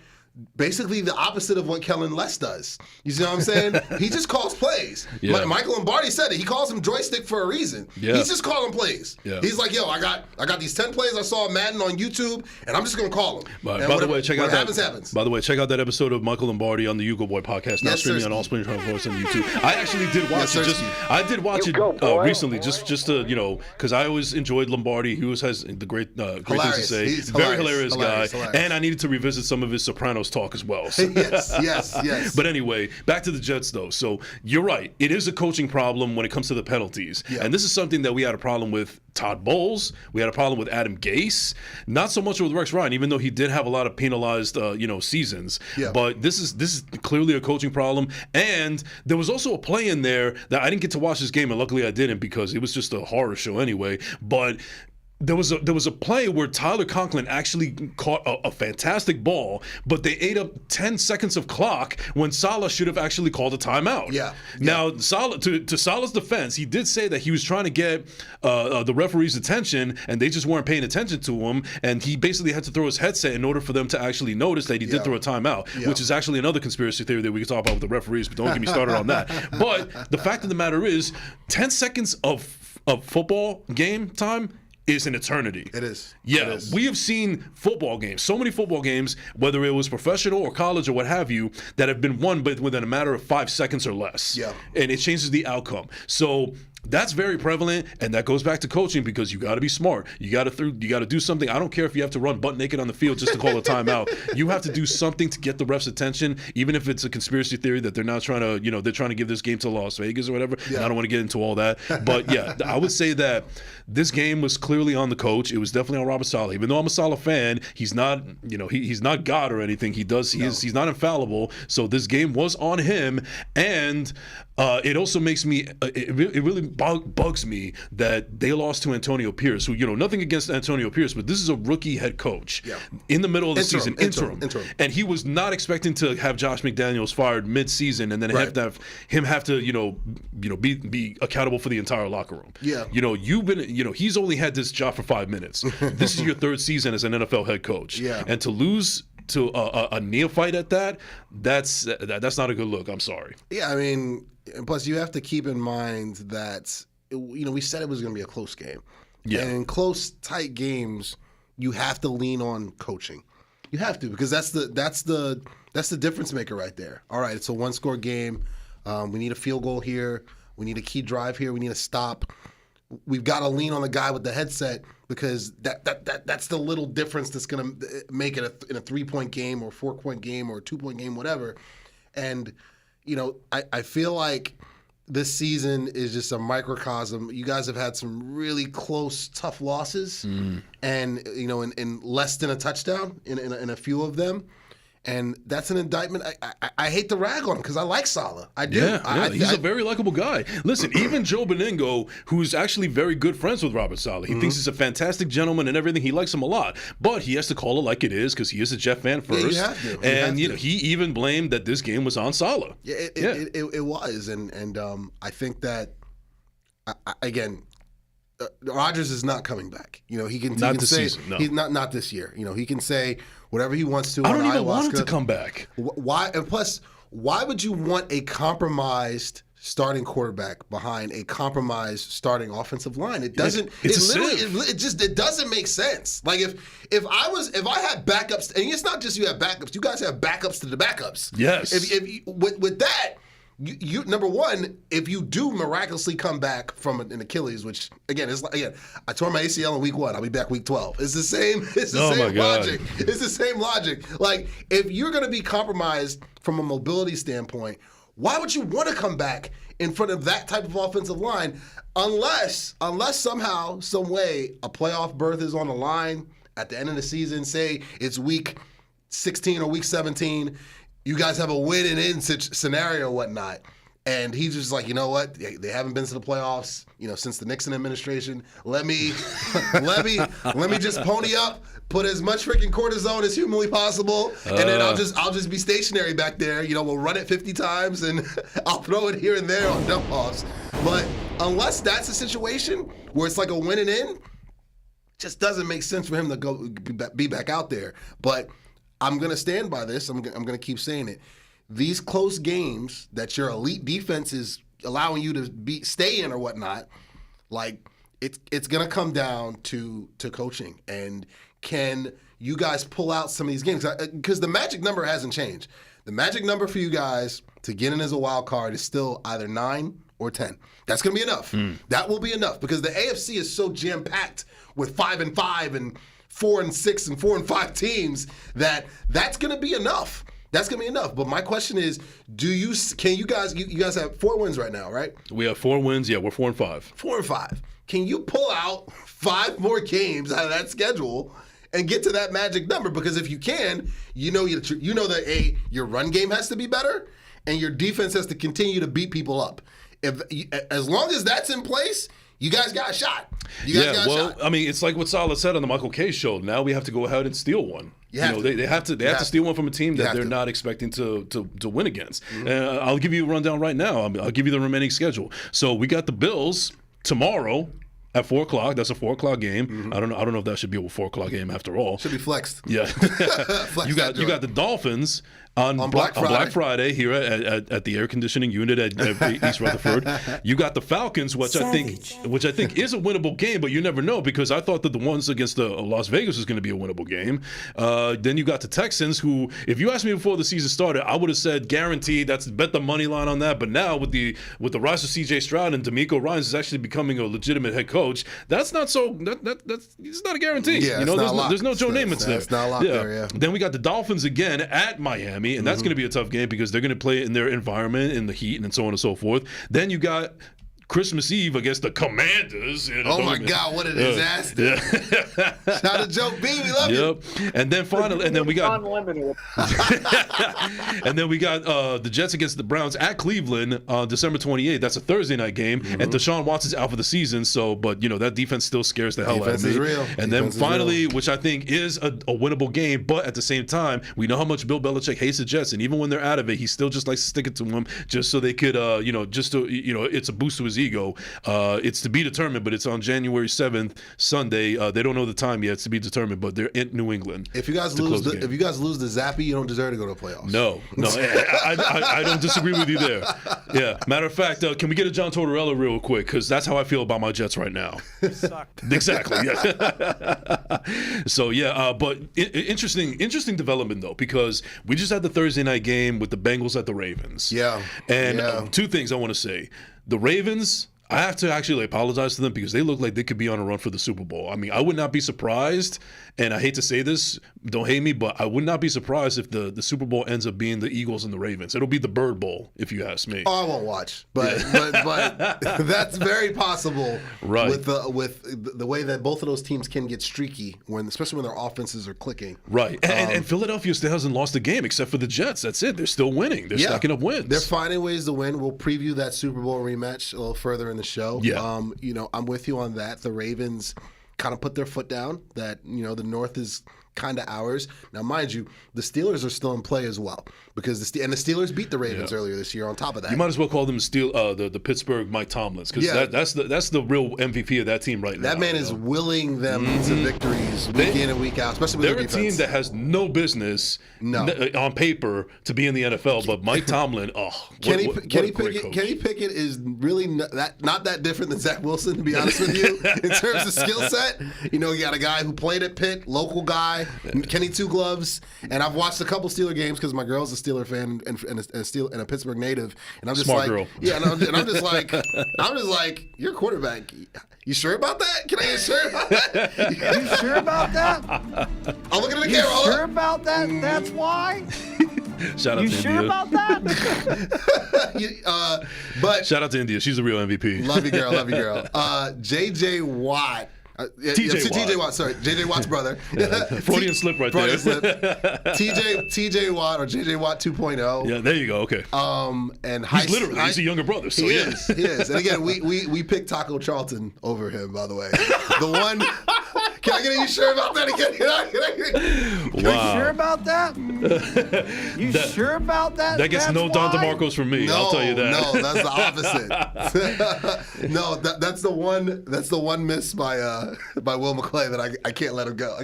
Basically the opposite of what Kellen Less does. You see what I'm saying? He just calls plays. Yeah. Michael Lombardi said it. He calls him joystick for a reason. Yeah. He's just calling plays. Yeah. He's like, I got these 10 plays I saw Madden on YouTube, and I'm just going to call them. By the way, check out that. Happens. By the way, check out that episode of Michael Lombardi on the Ugo Boy podcast. Now streaming on all Spring Voice on YouTube. I actually did watch it. I did watch it recently, just to because I always enjoyed Lombardi. He always has the great things to say. He's very hilarious guy, hilarious. and I needed to revisit some of his Sopranos talk as well. So. Yes. But anyway, back to the Jets, though. So you're right. It is a coaching problem when it comes to the penalties. Yeah. And this is something that we had a problem with Todd Bowles. We had a problem with Adam Gase. Not so much with Rex Ryan, even though he did have a lot of penalized, seasons. Yeah. But this is clearly a coaching problem. And there was also a play in there that I didn't get to watch this game, and luckily I didn't because it was just a horror show anyway. But there was a play where Tyler Conklin actually caught a fantastic ball, but they ate up 10 seconds of clock when Saleh should have actually called a timeout. Yeah. Now, Saleh, to Saleh's defense, he did say that he was trying to get the referee's attention, and they just weren't paying attention to him, and he basically had to throw his headset in order for them to actually notice that he did throw a timeout, which is actually another conspiracy theory that we could talk about with the referees, but don't get me started on that. But the fact of the matter is, 10 seconds of football game time is an eternity. It is. Yeah, it is. We have seen football games, so many football games, whether it was professional or college or what have you, that have been won within a matter of 5 seconds or less. Yeah. And it changes the outcome. So that's very prevalent, and that goes back to coaching because you got to be smart. You got to do something. I don't care if you have to run butt naked on the field just to call a timeout. You have to do something to get the refs' attention, even if it's a conspiracy theory that they're not trying to, they're trying to give this game to Las Vegas or whatever. Yeah. I don't want to get into all that, but yeah, I would say that this game was clearly on the coach. It was definitely on Robert Saleh. Even though I'm a Saleh fan, he's not, he's not God or anything. He's not infallible. So this game was on him, and it also makes me, it really bugs me that they lost to Antonio Pierce, who, nothing against Antonio Pierce, but this is a rookie head coach in the middle of the season, interim. And he was not expecting to have Josh McDaniels fired mid-season and then have to be accountable for the entire locker room. Yeah. He's only had this job for 5 minutes. This is your third season as an NFL head coach. Yeah. And to lose to a neophyte at that's not a good look. I'm sorry. Yeah, I mean, plus you have to keep in mind that we said it was going to be a close game. Yeah. And in close, tight games, you have to lean on coaching. You have to, because that's the difference maker right there. All right, it's a one-score game. We need a field goal here. We need a key drive here. We need a stop. We've got to lean on the guy with the headset because that's the little difference that's going to make it in a 3-point game or 4-point game or a 2-point game, whatever. And I feel like this season is just a microcosm. You guys have had some really close, tough losses, and in less than a touchdown in a few of them. And that's an indictment. I hate to rag on him because I like Saleh. I do. Yeah, he's a very likable guy. Listen, even Joe Beningo, who's actually very good friends with Robert Saleh, he thinks he's a fantastic gentleman and everything. He likes him a lot. But he has to call it like it is because he is a Jet fan first. Yeah, you have to. And he even blamed that this game was on Saleh. Yeah, it was. And I think that, again, Rodgers is not coming back. He can this say season, no. He's not this year. He can say whatever he wants to. I don't even ayahuasca. want him to come back. Why? And plus, why would you want a compromised starting quarterback behind a compromised starting offensive line. It doesn't. It doesn't make sense. Like if I had backups, and it's not just you have backups. You guys have backups to the backups. Yes. With that. You number one, if you do miraculously come back from an Achilles, which again I tore my ACL in week 1. I'll be back week 12. It's the same. It's the same logic. It's the same logic. Like if you're going to be compromised from a mobility standpoint, why would you want to come back in front of that type of offensive line, unless somehow, some way, a playoff berth is on the line at the end of the season? Say it's week 16 or week 17. You guys have a win-and-in scenario or whatnot. And he's just like, you know what? They haven't been to the playoffs, since the Nixon administration. Let me just pony up, put as much freaking cortisone as humanly possible, and then I'll just be stationary back there. We'll run it 50 times, and I'll throw it here and there on dump-offs. But unless that's a situation where it's like a win-and-in, just doesn't make sense for him to go be back out there. But I'm going to stand by this. I'm going to keep saying it. These close games that your elite defense is allowing you to stay in or whatnot, like it's going to come down to coaching. And can you guys pull out some of these games? Because the magic number hasn't changed. The magic number for you guys to get in as a wild card is still either 9 or 10. That's going to be enough. That will be enough because the AFC is so jam-packed with 5-5 and 4-6 and 4-5 teams that's going to be enough. That's going to be enough. But my question is, you guys have 4 wins right now, right? We have 4 wins. Yeah, we're 4-5. 4-5. Can you pull out 5 more games out of that schedule and get to that magic number? Because if you can, that your run game has to be better and your defense has to continue to beat people up. As long as that's in place, you guys got a shot. I mean, it's like what Salah said on the Michael Kay show. Now we have to go ahead and steal one. They have to steal one from a team that they're not expecting to win against. Mm-hmm. I'll give you a rundown right now. I'll give you the remaining schedule. So we got the Bills tomorrow at 4:00. That's a 4:00 game. Mm-hmm. I don't know if that should be a 4:00 game after all. Should be flexed. Yeah. You got the Dolphins on Black Friday here at the air conditioning unit at East Rutherford. You got the Falcons, which I think is a winnable game, but you never know because I thought that the ones against the Las Vegas was going to be a winnable game. Then you got the Texans, who, if you asked me before the season started, I would have said guaranteed. That's bet the money line on that. But now with the rise of C.J. Stroud and DeMeco Ryans is actually becoming a legitimate head coach, that's not so. It's not a guarantee. Yeah, there's no Joe Namath there. It's not locked there. Yeah. Then we got the Dolphins again at Miami. And that's going to be a tough game because they're going to play in their environment, in the heat, and so on and so forth. Then you got Christmas Eve against the Commanders. Oh my God, what a disaster! Yeah. Shout out to Joe B, we love you. And then finally, and then we got the Jets against the Browns at Cleveland on December 28th. That's a Thursday night game, and Deshaun Watson's out for the season. So, but that defense still scares the hell out of me. Defense is real. And then finally, which I think is a winnable game, but at the same time, we know how much Bill Belichick hates the Jets, and even when they're out of it, he still just likes to stick it to them just so they could, it's a boost to his ego. It's to be determined, but it's on January 7th, Sunday. They don't know the time yet. It's to be determined, but they're in New England. If you guys lose the Zappy, you don't deserve to go to the playoffs. No, I don't disagree with you there. Yeah, matter of fact, can we get a John Tortorella real quick? Because that's how I feel about my Jets right now. Sucked. Exactly. Yeah. So but interesting development though, because we just had the Thursday night game with the Bengals at the Ravens. Yeah. And 2 things I want to say. The Ravens, I have to actually apologize to them because they look like they could be on a run for the Super Bowl. I mean, I would not be surprised, and I hate to say this, don't hate me, but I would not be surprised if the Super Bowl ends up being the Eagles and the Ravens. It'll be the Bird Bowl, if you ask me. Oh, I won't watch, but that's very possible. Right. With the way that both of those teams can get streaky, especially when their offenses are clicking. Right. And Philadelphia still hasn't lost a game except for the Jets. That's it. They're still winning. They're stacking up wins. They're finding ways to win. We'll preview that Super Bowl rematch a little further in the show. Yeah. I'm with you on that. The Ravens kind of put their foot down. That the North is kind of ours. Now, mind you, the Steelers are still in play as well because the Steelers beat the Ravens earlier this year. On top of that, you might as well call them the Pittsburgh Mike Tomlins because that's the real MVP of that team right now. That man is willing them to victories week in and week out, especially with they're their a defense. team that has no business on paper to be in the NFL, but Mike Tomlin, Kenny Pickett is really not that different than Zach Wilson, to be honest with you, in terms of skill set. You got a guy who played at Pitt, local guy, Kenny Two Gloves, and I've watched a couple Steeler games because my girl's a Steeler fan and a Pittsburgh native, and I'm just Smart girl. Yeah, and I'm just like, you're a quarterback. You sure about that? Can I get sure about that? You sure about that? I'm looking at the You camera. sure about that? That's why? Shout out You to sure India. about that? But Shout out to India. She's the real MVP. love you, girl. J.J. Watt. TJ Watt, sorry. J.J. Watt's brother. Freudian slip right Freudian there. slip. T.J. Watt or J.J. Watt 2.0. Yeah, there you go. Okay. And He's a younger brother. So he is. And again, we picked Taco Charlton over him, by the way. The one. Can I get you sure about that again? You sure about that? You sure about that? That gets That's no Don why? DeMarcos from me. No, I'll tell you that. No, that's the opposite. No, that's the one. That's the one miss by Will McClay that I can't let him go.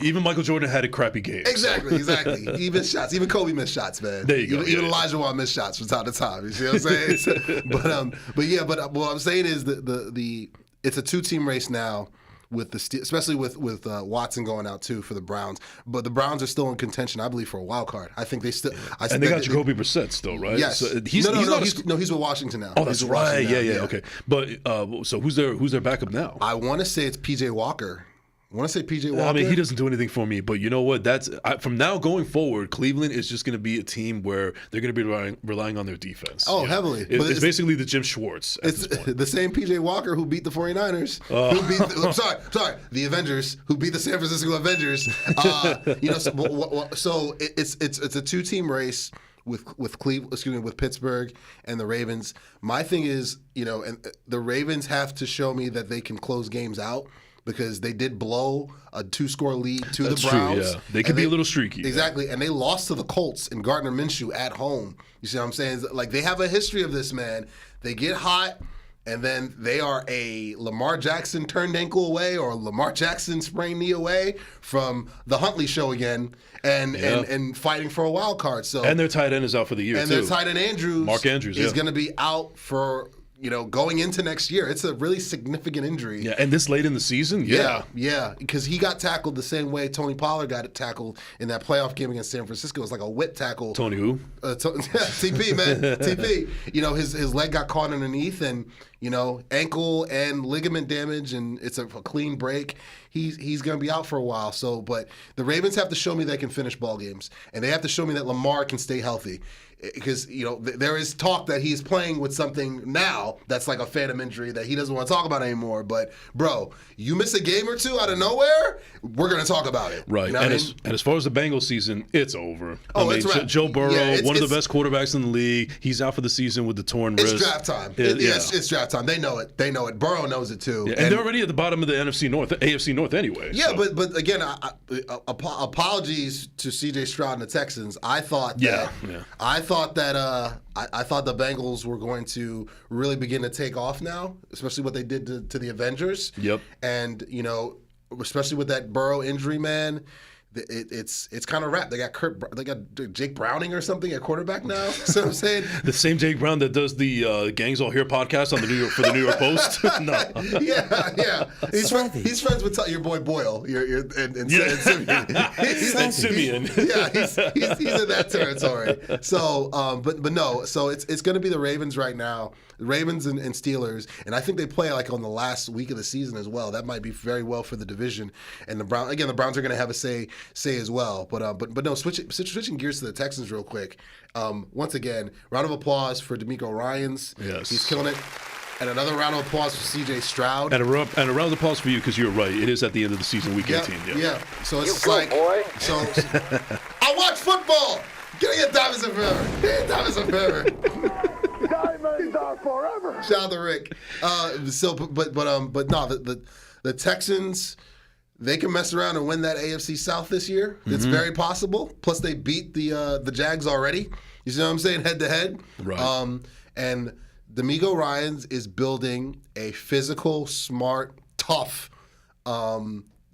Even Michael Jordan had a crappy game. Exactly. He missed shots. Even Kobe missed shots, man. There you go. Even Elijah Watt missed shots from time to time. You see what I'm saying? but what I'm saying is the it's a 2-team race now. With especially with Watson going out too for the Browns, but the Browns are still in contention, I believe, for a wild card. I think they still. And they got Jacoby Brissett still, right? Yes. So he's with Washington now. Oh, that's right. Yeah. Okay. But so who's their backup now? I want to say it's P.J. Walker. I mean, he doesn't do anything for me, but you know what? From now going forward, Cleveland is just going to be a team where they're going to be relying on their defense. Oh, heavily. It's basically the Jim Schwartz. It's the same P.J. Walker who beat the 49ers. The Avengers, who beat the San Francisco Avengers. So it's a 2-team race. With Pittsburgh and the Ravens. My thing is, and the Ravens have to show me that they can close games out. Because they did blow a 2-score lead to the Browns. True, yeah. They could be a little streaky. Exactly. And they lost to the Colts and Gardner Minshew at home. You see what I'm saying? Like, they have a history of this, man. They get hot, and then they are a Lamar Jackson turned ankle away or Lamar Jackson sprained knee away from the Huntley show again and fighting for a wild card. So and their tight end is out for the year, and too. their tight end, Mark Andrews, is going to be out for – going into next year. It's a really significant injury. Yeah, and this late in the season? Yeah, because he got tackled the same way Tony Pollard got tackled in that playoff game against San Francisco. It was like a whip tackle. Tony who? TP, man. TP. His leg got caught underneath and, ankle and ligament damage, and it's a clean break. He's going to be out for a while. So, but the Ravens have to show me they can finish ball games, and they have to show me that Lamar can stay healthy. Because, there is talk that he's playing with something now that's like a phantom injury that he doesn't want to talk about anymore. But, bro, you miss a game or two out of nowhere, we're going to talk about it. Right. And as far as the Bengals season, it's over. It's right. Joe Burrow, one of the best quarterbacks in the league, he's out for the season with the torn wrist. It's draft time. It's draft time. They know it. Burrow knows it, too. Yeah, and they're already at the bottom of the AFC North anyway. Yeah, so. but again, apologies to C.J. Stroud and the Texans. I thought that I thought the Bengals were going to really begin to take off now, especially what they did to the Avengers. Yep. And, especially with that Burrow injury, man, it's kind of wrapped. They got Jake Browning or something at quarterback now. So I'm saying the same Jake Brown that does the Gangs All Here podcast on the New York Post. No. Yeah. He's friends with your boy Boyle. And Simeon. He's in that territory. So, but no. So it's going to be the Ravens right now. The Ravens and Steelers, and I think they play like on the last week of the season as well. That might be very well for the division. And the Browns are going to have a say as well. But no, switching gears to the Texans real quick. Once again, round of applause for DeMeco Ryans. Yes, he's killing it. And another round of applause for C.J. Stroud. And a round of applause for you because you're right. It is at the end of the season, week 18. Yeah. So it's boy. So I watch football. Get diamonds in forever. Diamonds are forever. Shout out to Rick. But no, the Texans, they can mess around and win that AFC South this year. It's very possible. Plus, they beat the Jags already. You see what I'm saying? Head to head. Right. And D'Amico Ryans is building a physical, smart, tough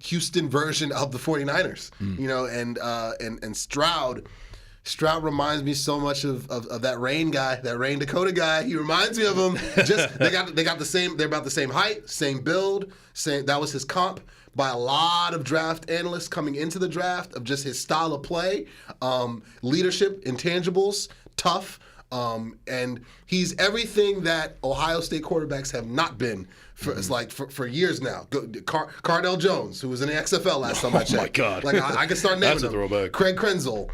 Houston version of the 49ers. You know, and Stroud reminds me so much of that Rain guy, that Rain Dakota guy. He reminds me of him. Just they got the same. They're about the same height, same build. That was his comp by a lot of draft analysts coming into the draft of just his style of play, leadership, intangibles, tough. And he's everything that Ohio State quarterbacks have not been for years now. Cardell Jones, who was in the XFL last time I checked. Oh my God! Like I can start naming That's a them. throwback. Craig Krenzel,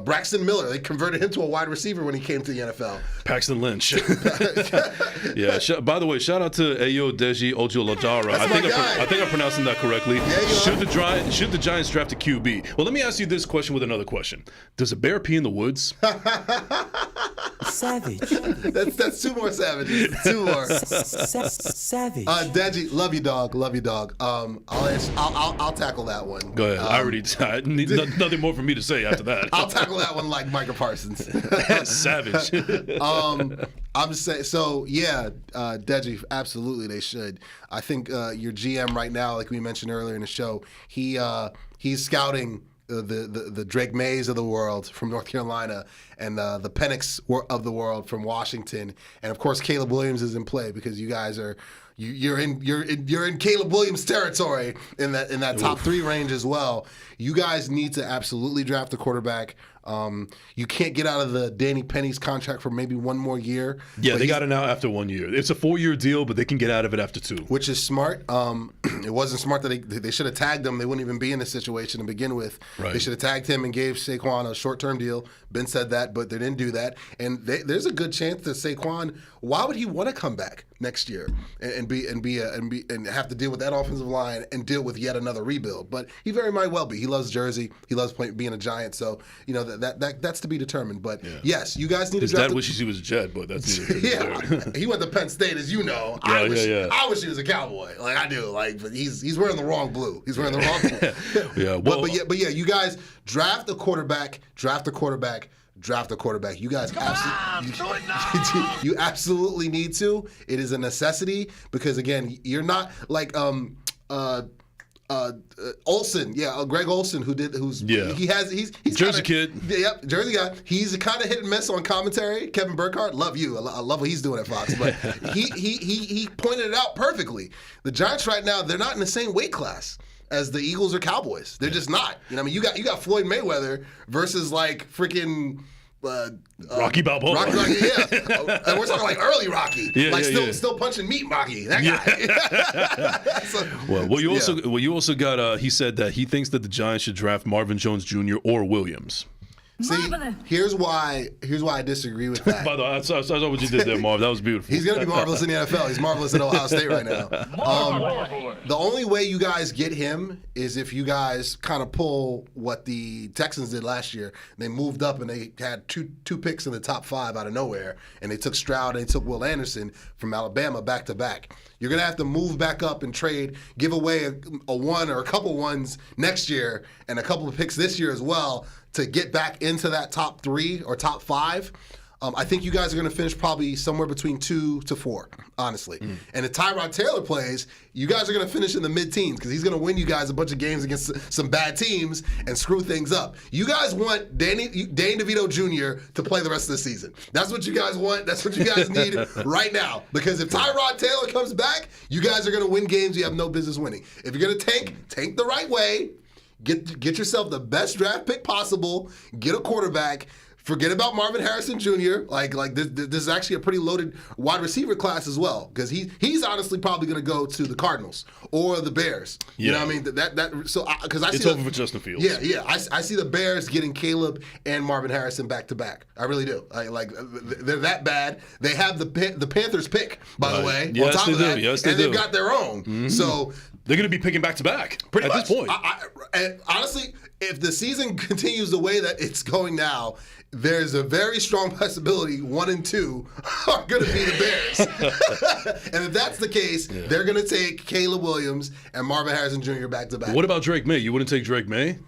Braxton Miller. They converted him to a wide receiver when he came to the NFL. Paxton Lynch. Yeah. By the way, shout out to Ayo Deji Ojulajara. I think I'm pronouncing that correctly. Yeah, you are. Should the Giants draft a QB? Well, let me ask you this question with another question. Does a bear pee in the woods? Savage. That's two more savages. Two more. Savage. Deji, love you, dog. Love you, dog. I'll tackle that one. Go ahead. I need nothing more for me to say after that. I'll tackle that one like Micah Parsons. Savage. I'm just saying. So yeah, Deji, absolutely they should. I think your GM right now, like we mentioned earlier in the show, he's scouting the Drake Mays of the world from North Carolina and the Penix of the world from Washington, and of course Caleb Williams is in play because you guys are. You're in Caleb Williams territory in that top 3 range as well. You guys need to absolutely draft a quarterback. You can't get out of the Danny Penny's contract for maybe one more year. Yeah, they got it out after 1 year. It's a 4-year deal, but they can get out of it after 2. Which is smart. It wasn't smart that they should have tagged him. They wouldn't even be in this situation to begin with. Right. They should have tagged him and gave Saquon a short-term deal. Ben said that, but they didn't do that. And there's a good chance that Saquon, why would he want to come back next year and have to deal with that offensive line and deal with yet another rebuild? But he very might well be. He loves Jersey. He loves being a Giant. So that's to be determined. But yes, you guys need to draft. His dad wishes he was a Jet, but that's neither here nor there. He went to Penn State, as you know. I wish he was a Cowboy. Like I do. Like, but he's wearing the wrong blue. He's wearing the wrong blue. Yeah. Well, but yeah, you guys draft a quarterback. You guys you absolutely need to. It is a necessity because again, you're not like Olsen, Greg Olsen, he's Jersey kid. Yep, Jersey guy. He's kind of hit and miss on commentary. Kevin Burkhardt, love you. I love what he's doing at Fox, but he pointed it out perfectly. The Giants right now, they're not in the same weight class as the Eagles or Cowboys. They're just not. You know, I mean, you got Floyd Mayweather versus like freaking Rocky Balboa. Rocky, and we're talking like early Rocky, still punching meat Rocky. That guy. So, you also got. He said that he thinks that the Giants should draft Marvin Jones Jr. or Williams. See, here's why I disagree with that. By the way, I saw what you did there, Marv. That was beautiful. He's going to be marvelous in the NFL. He's marvelous at Ohio State right now. The only way you guys get him is if you guys kind of pull what the Texans did last year. They moved up and they had two picks in the top 5 out of nowhere, and they took Stroud and they took Will Anderson from Alabama back to back. You're going to have to move back up and trade, give away a one or a couple ones next year and a couple of picks this year as well to get back into that top 3 or top 5. I think you guys are going to finish probably somewhere between 2 to 4, honestly. And if Tyrod Taylor plays, you guys are going to finish in the mid-teens because he's going to win you guys a bunch of games against some bad teams and screw things up. You guys want Danny DeVito Jr. to play the rest of the season. That's what you guys want. That's what you guys need right now. Because if Tyrod Taylor comes back, you guys are going to win games you have no business winning. If you're going to tank the right way, get yourself the best draft pick possible, get a quarterback. Forget about Marvin Harrison Jr. Like this is actually a pretty loaded wide receiver class as well because he's honestly probably going to go to the Cardinals or the Bears. Yeah. You know what I mean? Because I see it's over for Justin Fields. Yeah. I see the Bears getting Caleb and Marvin Harrison back to back. I really do. They're that bad. They have the Panthers pick, by the way. Yes, on top they of that, do. Yes, they and do. They've got their own. So They're going to be picking back to back Pretty at much. this point. And honestly, if the season continues the way that it's going now, there's a very strong possibility 1 and 2 are going to be the Bears. And if that's the case, they're going to take Caleb Williams and Marvin Harrison Jr. back to back. What about Drake May? You wouldn't take Drake May?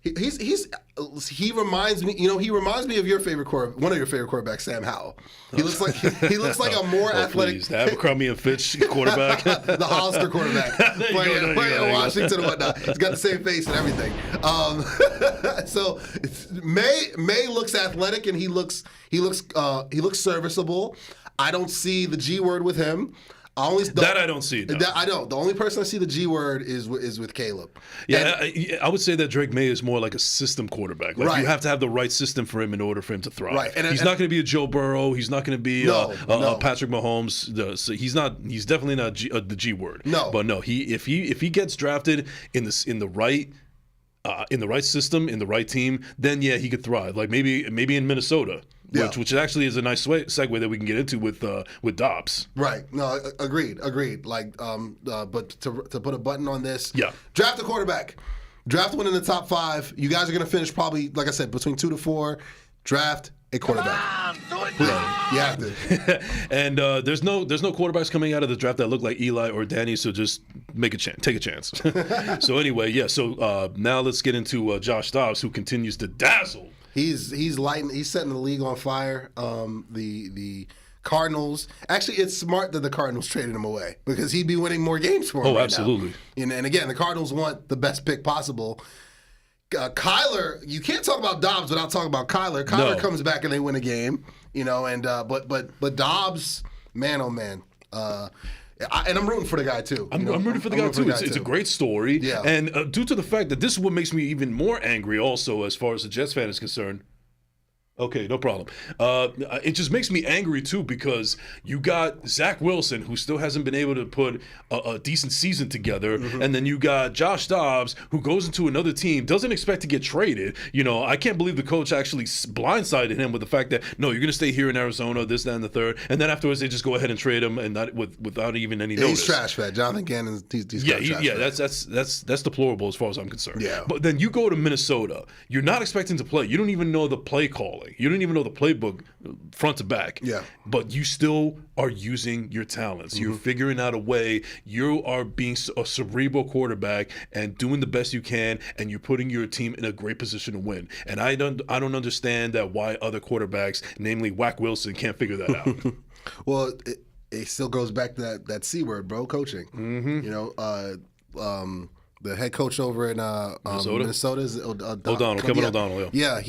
He reminds me, he reminds me of your favorite one of your favorite quarterbacks, Sam Howell. He looks like a more athletic. Please, the Abercrombie and Fitch quarterback, the Hollister quarterback, playing in Washington and whatnot. He's got the same face and everything. So May looks athletic and he looks serviceable. I don't see the G word with him. I don't see. No. I don't. The only person I see the G word is with Caleb. Yeah, I would say that Drake May is more like a system quarterback. Like you have to have the right system for him in order for him to thrive. Right. He's not going to be a Joe Burrow. He's not going to be Patrick Mahomes. So he's not. He's definitely not the G word. No. But no, if he gets drafted in the right system, in the right team, then yeah, he could thrive. Like maybe in Minnesota. Yeah. Which actually is a nice segue that we can get into with Dobbs. Right. No, agreed. Like, but to put a button on this, draft a quarterback. Draft one in the top 5. You guys are going to finish probably, like I said, between 2 to 4. Draft a quarterback. You have to. And there's no quarterbacks coming out of the draft that look like Eli or Danny, so just take a chance. So anyway, So now let's get into Josh Dobbs, who continues to dazzle. He's setting the league on fire. The Cardinals. Actually, it's smart that the Cardinals traded him away because he'd be winning more games for him. Oh, absolutely. Now. And again, the Cardinals want the best pick possible. Kyler, you can't talk about Dobbs without talking about Kyler. Kyler comes back and they win a game. And but Dobbs, man, oh man. And I'm rooting for the guy too. I'm rooting for the guy too. It's a great story. Yeah. And due to the fact that this is what makes me even more angry also as far as the Jets fan is concerned. Okay, no problem. It just makes me angry too because you got Zach Wilson, who still hasn't been able to put a decent season together, and then you got Josh Dobbs, who goes into another team, doesn't expect to get traded. I can't believe the coach actually blindsided him with the fact that no, you're going to stay here in Arizona, this, that, and the third, and then afterwards they just go ahead and trade him and not without even any notice. He's trash fat. Jonathan Gannon's he's trash fat. That's deplorable as far as I'm concerned. Yeah. But then you go to Minnesota, you're not expecting to play. You don't even know the play calling. You don't even know the playbook front to back. Yeah. But you still are using your talents. You're figuring out a way. You are being a cerebral quarterback and doing the best you can, and you're putting your team in a great position to win. And I don't understand that why other quarterbacks, namely Whack Wilson, can't figure that out. Well, it still goes back to that C word, bro, coaching. The head coach over in Minnesota is Kevin O'Donnell. Yeah,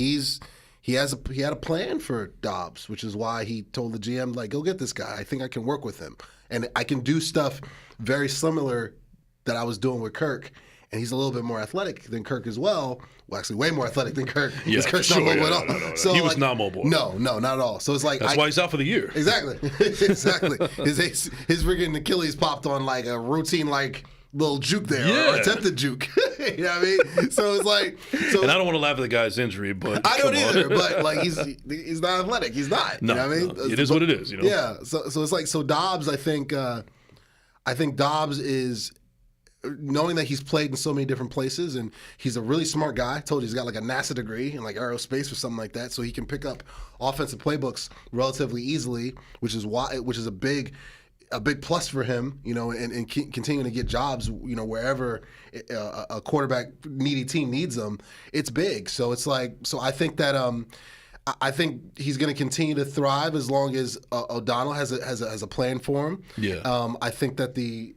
he had a plan for Dobbs, which is why he told the GM, like, go get this guy. I think I can work with him. And I can do stuff very similar that I was doing with Kirk. And he's a little bit more athletic than Kirk as well. Well, actually, way more athletic than Kirk. Yeah, Kirk's sure, not mobile at all. No. So, he was not mobile. No, not at all. So it's like that's why he's out for the year. Exactly. His freaking Achilles popped on like a routine little juke there, or attempted juke. You know what I mean? So it's like, and I don't want to laugh at the guy's injury, but I don't either. But like, he's not athletic. He's not. No, you know what I mean? It is what it is. Yeah. So it's like, Dobbs. I think Dobbs is, knowing that he's played in so many different places, and he's a really smart guy. I told you he's got like a NASA degree in like aerospace or something like that, so he can pick up offensive playbooks relatively easily, which is a big plus for him, and continuing to get jobs, wherever a quarterback needy team needs them. It's big. So it's like, I think that I think he's going to continue to thrive as long as O'Donnell has a plan for him. Yeah. I think that the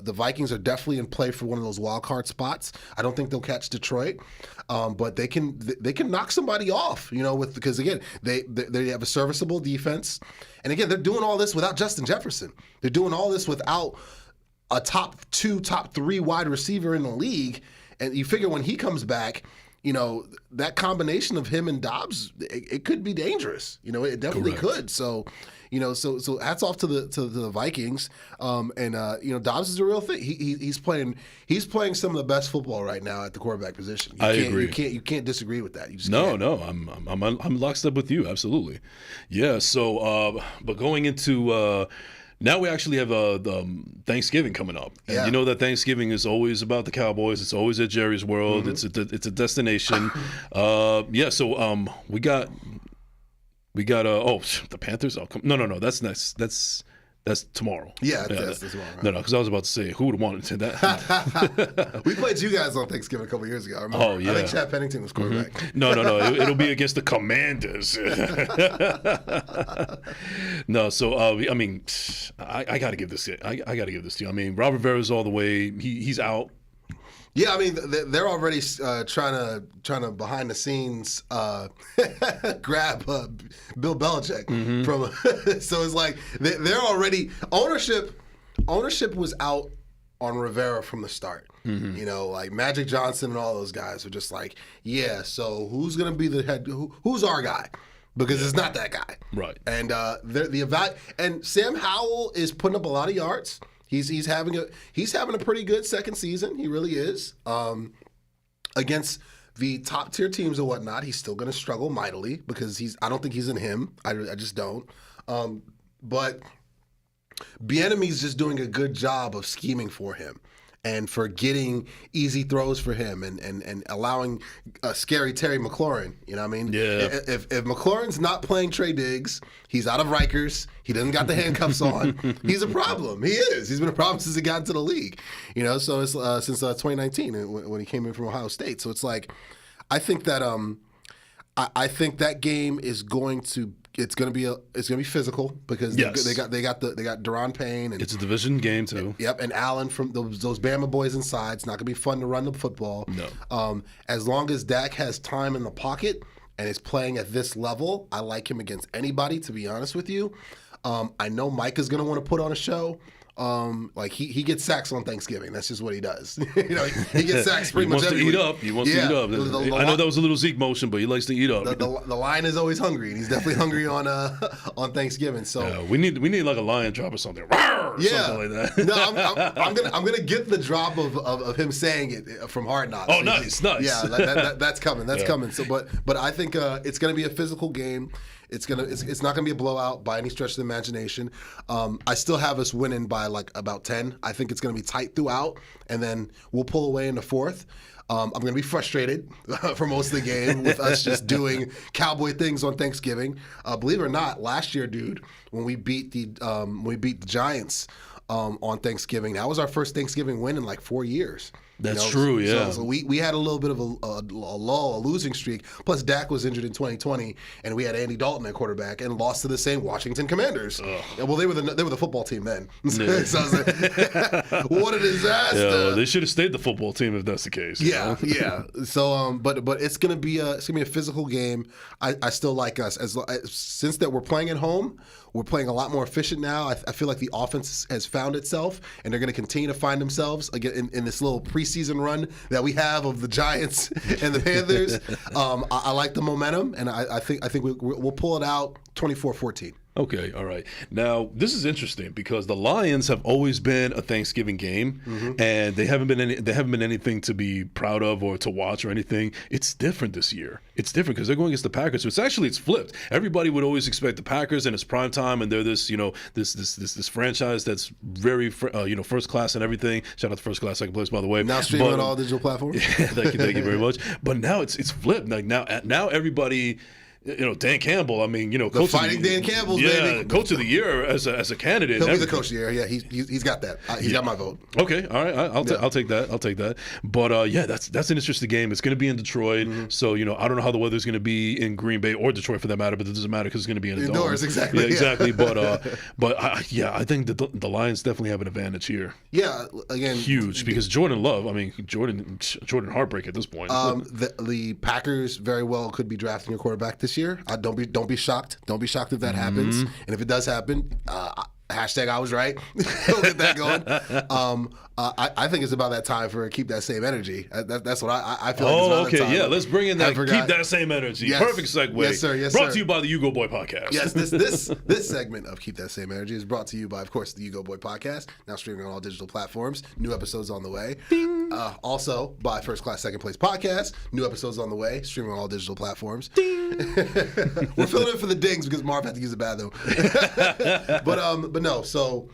Vikings are definitely in play for one of those wild card spots. I don't think they'll catch Detroit, but they can knock somebody off. Because again they have a serviceable defense, and again they're doing all this without Justin Jefferson. They're doing all this without a top 2, top 3 wide receiver in the league, and you figure when he comes back, that combination of him and Dobbs, it could be dangerous. It definitely could. So, so hats off to the Vikings. Dobbs is a real thing. He's playing some of the best football right now at the quarterback position. I agree. You can't disagree with that. You just no, can't. no. I'm locked up with you. Absolutely. Yeah. So, but going into Now we actually have Thanksgiving coming up, and you know that Thanksgiving is always about the Cowboys. It's always at Jerry's World. It's a destination. So we got the Panthers. Oh, no, that's next. That's tomorrow. Yeah, that's tomorrow. Right? No, because I was about to say, who would have wanted to that? We played you guys on Thanksgiving a couple years ago. I remember. Oh, yeah. I think Chad Pennington was quarterback. No. It'll be against the Commanders. No, so I mean, I got to give this. I got to give this to you. I mean, Robert Vera's all the way. He's out. Yeah, I mean, they're already trying to behind the scenes grab Bill Belichick from. So it's like they're already ownership was out on Rivera from the start. You know, like Magic Johnson and all those guys are just like, yeah. So who's gonna be the head? Who's our guy? Because it's not that guy, right? And and Sam Howell is putting up a lot of yards. He's having a pretty good second season. He really is. Against the top tier teams and whatnot, he's still going to struggle mightily because I don't think he's in him. I just don't. But Bieniemy's just doing a good job of scheming for him and for getting easy throws for him and allowing scary Terry McLaurin. You know what I mean? Yeah. If McLaurin's not playing Trey Diggs, he's out of Rikers. He doesn't got the handcuffs on. He's a problem. He is. He's been a problem since he got into the league. You know, so it's since 2019 when he came in from Ohio State. So it's like, I think that I think that game is going to. It's gonna be physical because they got Deron Payne and it's a division game too. Yep, and Allen from those Bama boys inside. It's not gonna be fun to run the football. No. As long as Dak has time in the pocket and is playing at this level, I like him against anybody. To be honest with you, I know Mike is gonna want to put on a show. Like he gets sacks on Thanksgiving. That's just what he does. You know, he gets sacks pretty much every week. He wants to eat up. I know that was a little Zeke motion, but he likes to eat up. The lion is always hungry, and he's definitely hungry on Thanksgiving. So we need like a lion drop or something. Rawr! Something like that. No, I'm gonna get the drop of him saying it from Hard Knocks. Oh, nice. Yeah, that's coming. That's coming. So, but I think it's gonna be a physical game. It's not gonna be a blowout by any stretch of the imagination. I still have us winning by like about 10. I think it's gonna be tight throughout, and then we'll pull away in the fourth. I'm gonna be frustrated for most of the game with us just doing cowboy things on Thanksgiving. Believe it or not, last year, dude, when we beat the Giants on Thanksgiving, that was our first Thanksgiving win in like 4 years. That's true, yeah. So we had a little bit of a lull, a losing streak. Plus, Dak was injured in 2020, and we had Andy Dalton at quarterback and lost to the same Washington Commanders. Well, they were the football team then. So I was like, what a disaster! Yeah, they should have stayed the football team if that's the case. Yeah. So, but it's gonna be a physical game. I still like us since that we're playing at home. We're playing a lot more efficient now. I feel like the offense has found itself, and they're going to continue to find themselves again in this little preseason run that we have of the Giants and the Panthers. I like the momentum, and I think we'll pull it out 24-14. Okay, all right. Now, this is interesting because the Lions have always been a Thanksgiving game, and they haven't been anything to be proud of or to watch or anything. It's different this year. It's different because they're going against the Packers. So it's flipped. Everybody would always expect the Packers, and it's prime time, and they're this franchise that's very first class and everything. Shout out to First Class Second Place, by the way. Now streaming on all digital platforms. Yeah, thank you very much. But now it's flipped. Like now everybody. Dan Campbell. I mean, the fighting Dan Campbell, baby. Coach of the year as a candidate. He'll be the coach of the year. Yeah, he's got that. He's got my vote. Okay, all right. I'll take that. I'll take that. But that's an interesting game. It's going to be in Detroit. So I don't know how the weather's going to be in Green Bay or Detroit for that matter. But it doesn't matter because it's going to be in the indoors. Exactly. Yeah, exactly. But I think the Lions definitely have an advantage here. Yeah. Again, huge because Jordan Love. I mean, Jordan heartbreak at this point. The Packers very well could be drafting a quarterback this year. Don't be shocked. Don't be shocked if that happens. And if it does happen, hashtag I was right. We'll get that going. I think it's about that time for Keep That Same Energy. That's what I feel like. Oh, it's about okay, that time. Let's bring in that. Keep That Same Energy. Yes. Perfect segue. Yes, sir. Yes, Brought sir. to you by the Ugo Boy Podcast. Yes, this segment of Keep That Same Energy is brought to you by, of course, the Ugo Boy Podcast, now streaming on all digital platforms. New episodes on the way. Also by First Class Second Place Podcast. New episodes on the way, streaming on all digital platforms. We're filling in for the dings because Marv had to use the bathroom. but no. So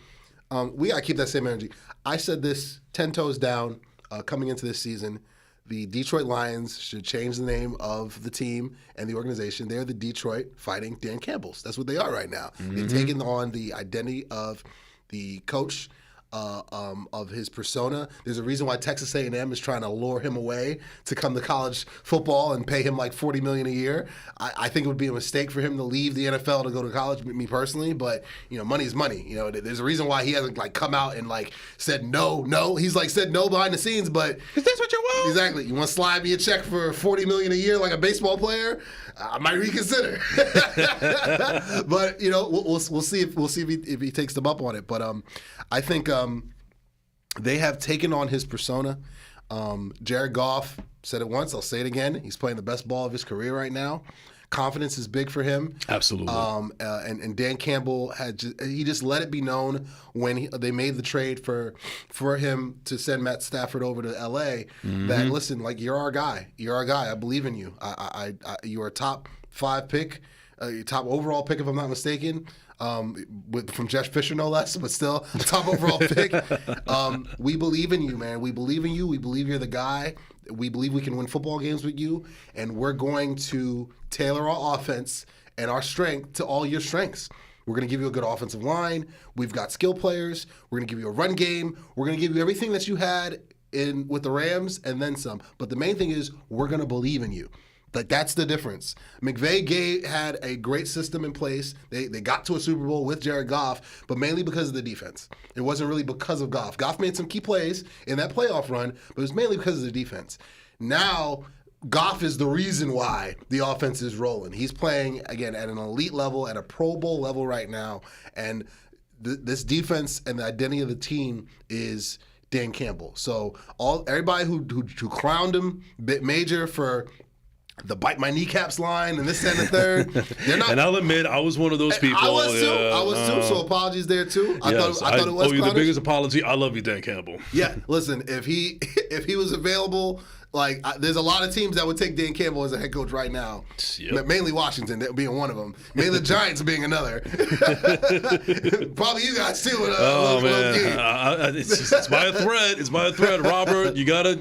we gotta keep that same energy. I said this 10 toes down coming into this season. The Detroit Lions should change the name of the team and the organization. They're the Detroit Fighting Dan Campbells. That's what they are right now. They've taken on the identity of the coach, of his persona. There's a reason why Texas A&M is trying to lure him away to come to college football and pay him like $40 million a year. I think it would be a mistake for him to leave the NFL to go to college, me personally, but money is money. There's a reason why he hasn't like come out and like said no. He's like said no behind the scenes, but Is this what you want? exactly. You want to slide me a check for $40 million a year like a baseball player? I might reconsider. But we'll see if he takes them up on it. But I think they have taken on his persona. Jared Goff said it once. I'll say it again. He's playing the best ball of his career right now. Confidence is big for him. Absolutely. And Dan Campbell he just let it be known when they made the trade for him to send Matt Stafford over to L.A. that listen, like you're our guy. You're our guy. I believe in you. You are a top 5 pick, top overall pick if I'm not mistaken. From Jeff Fisher, no less, but still a top overall pick. We believe in you, man. We believe in you. We believe you're the guy. We believe we can win football games with you, and we're going to tailor our offense and our strength to all your strengths. We're going to give you a good offensive line. We've got skill players. We're going to give you a run game. We're going to give you everything that you had with the Rams and then some. But the main thing is we're going to believe in you. Like that's the difference. McVay had a great system in place. They got to a Super Bowl with Jared Goff, but mainly because of the defense. It wasn't really because of Goff. Goff made some key plays in that playoff run, but it was mainly because of the defense. Now, Goff is the reason why the offense is rolling. He's playing, again, at an elite level, at a Pro Bowl level right now, and this defense and the identity of the team is Dan Campbell. So everybody who crowned him major for the bite my kneecaps line and this and the third. They're not. And I'll admit, I was one of those people. I was too. So apologies there too. I thought it was. owe you the biggest apology. I love you, Dan Campbell. Yeah, listen. If he was available, there's a lot of teams that would take Dan Campbell as a head coach right now. Yep. Mainly Washington being one of them. Mainly the Giants being another. Probably you guys too. Man, it's by a thread. It's by a thread, Robert. You gotta.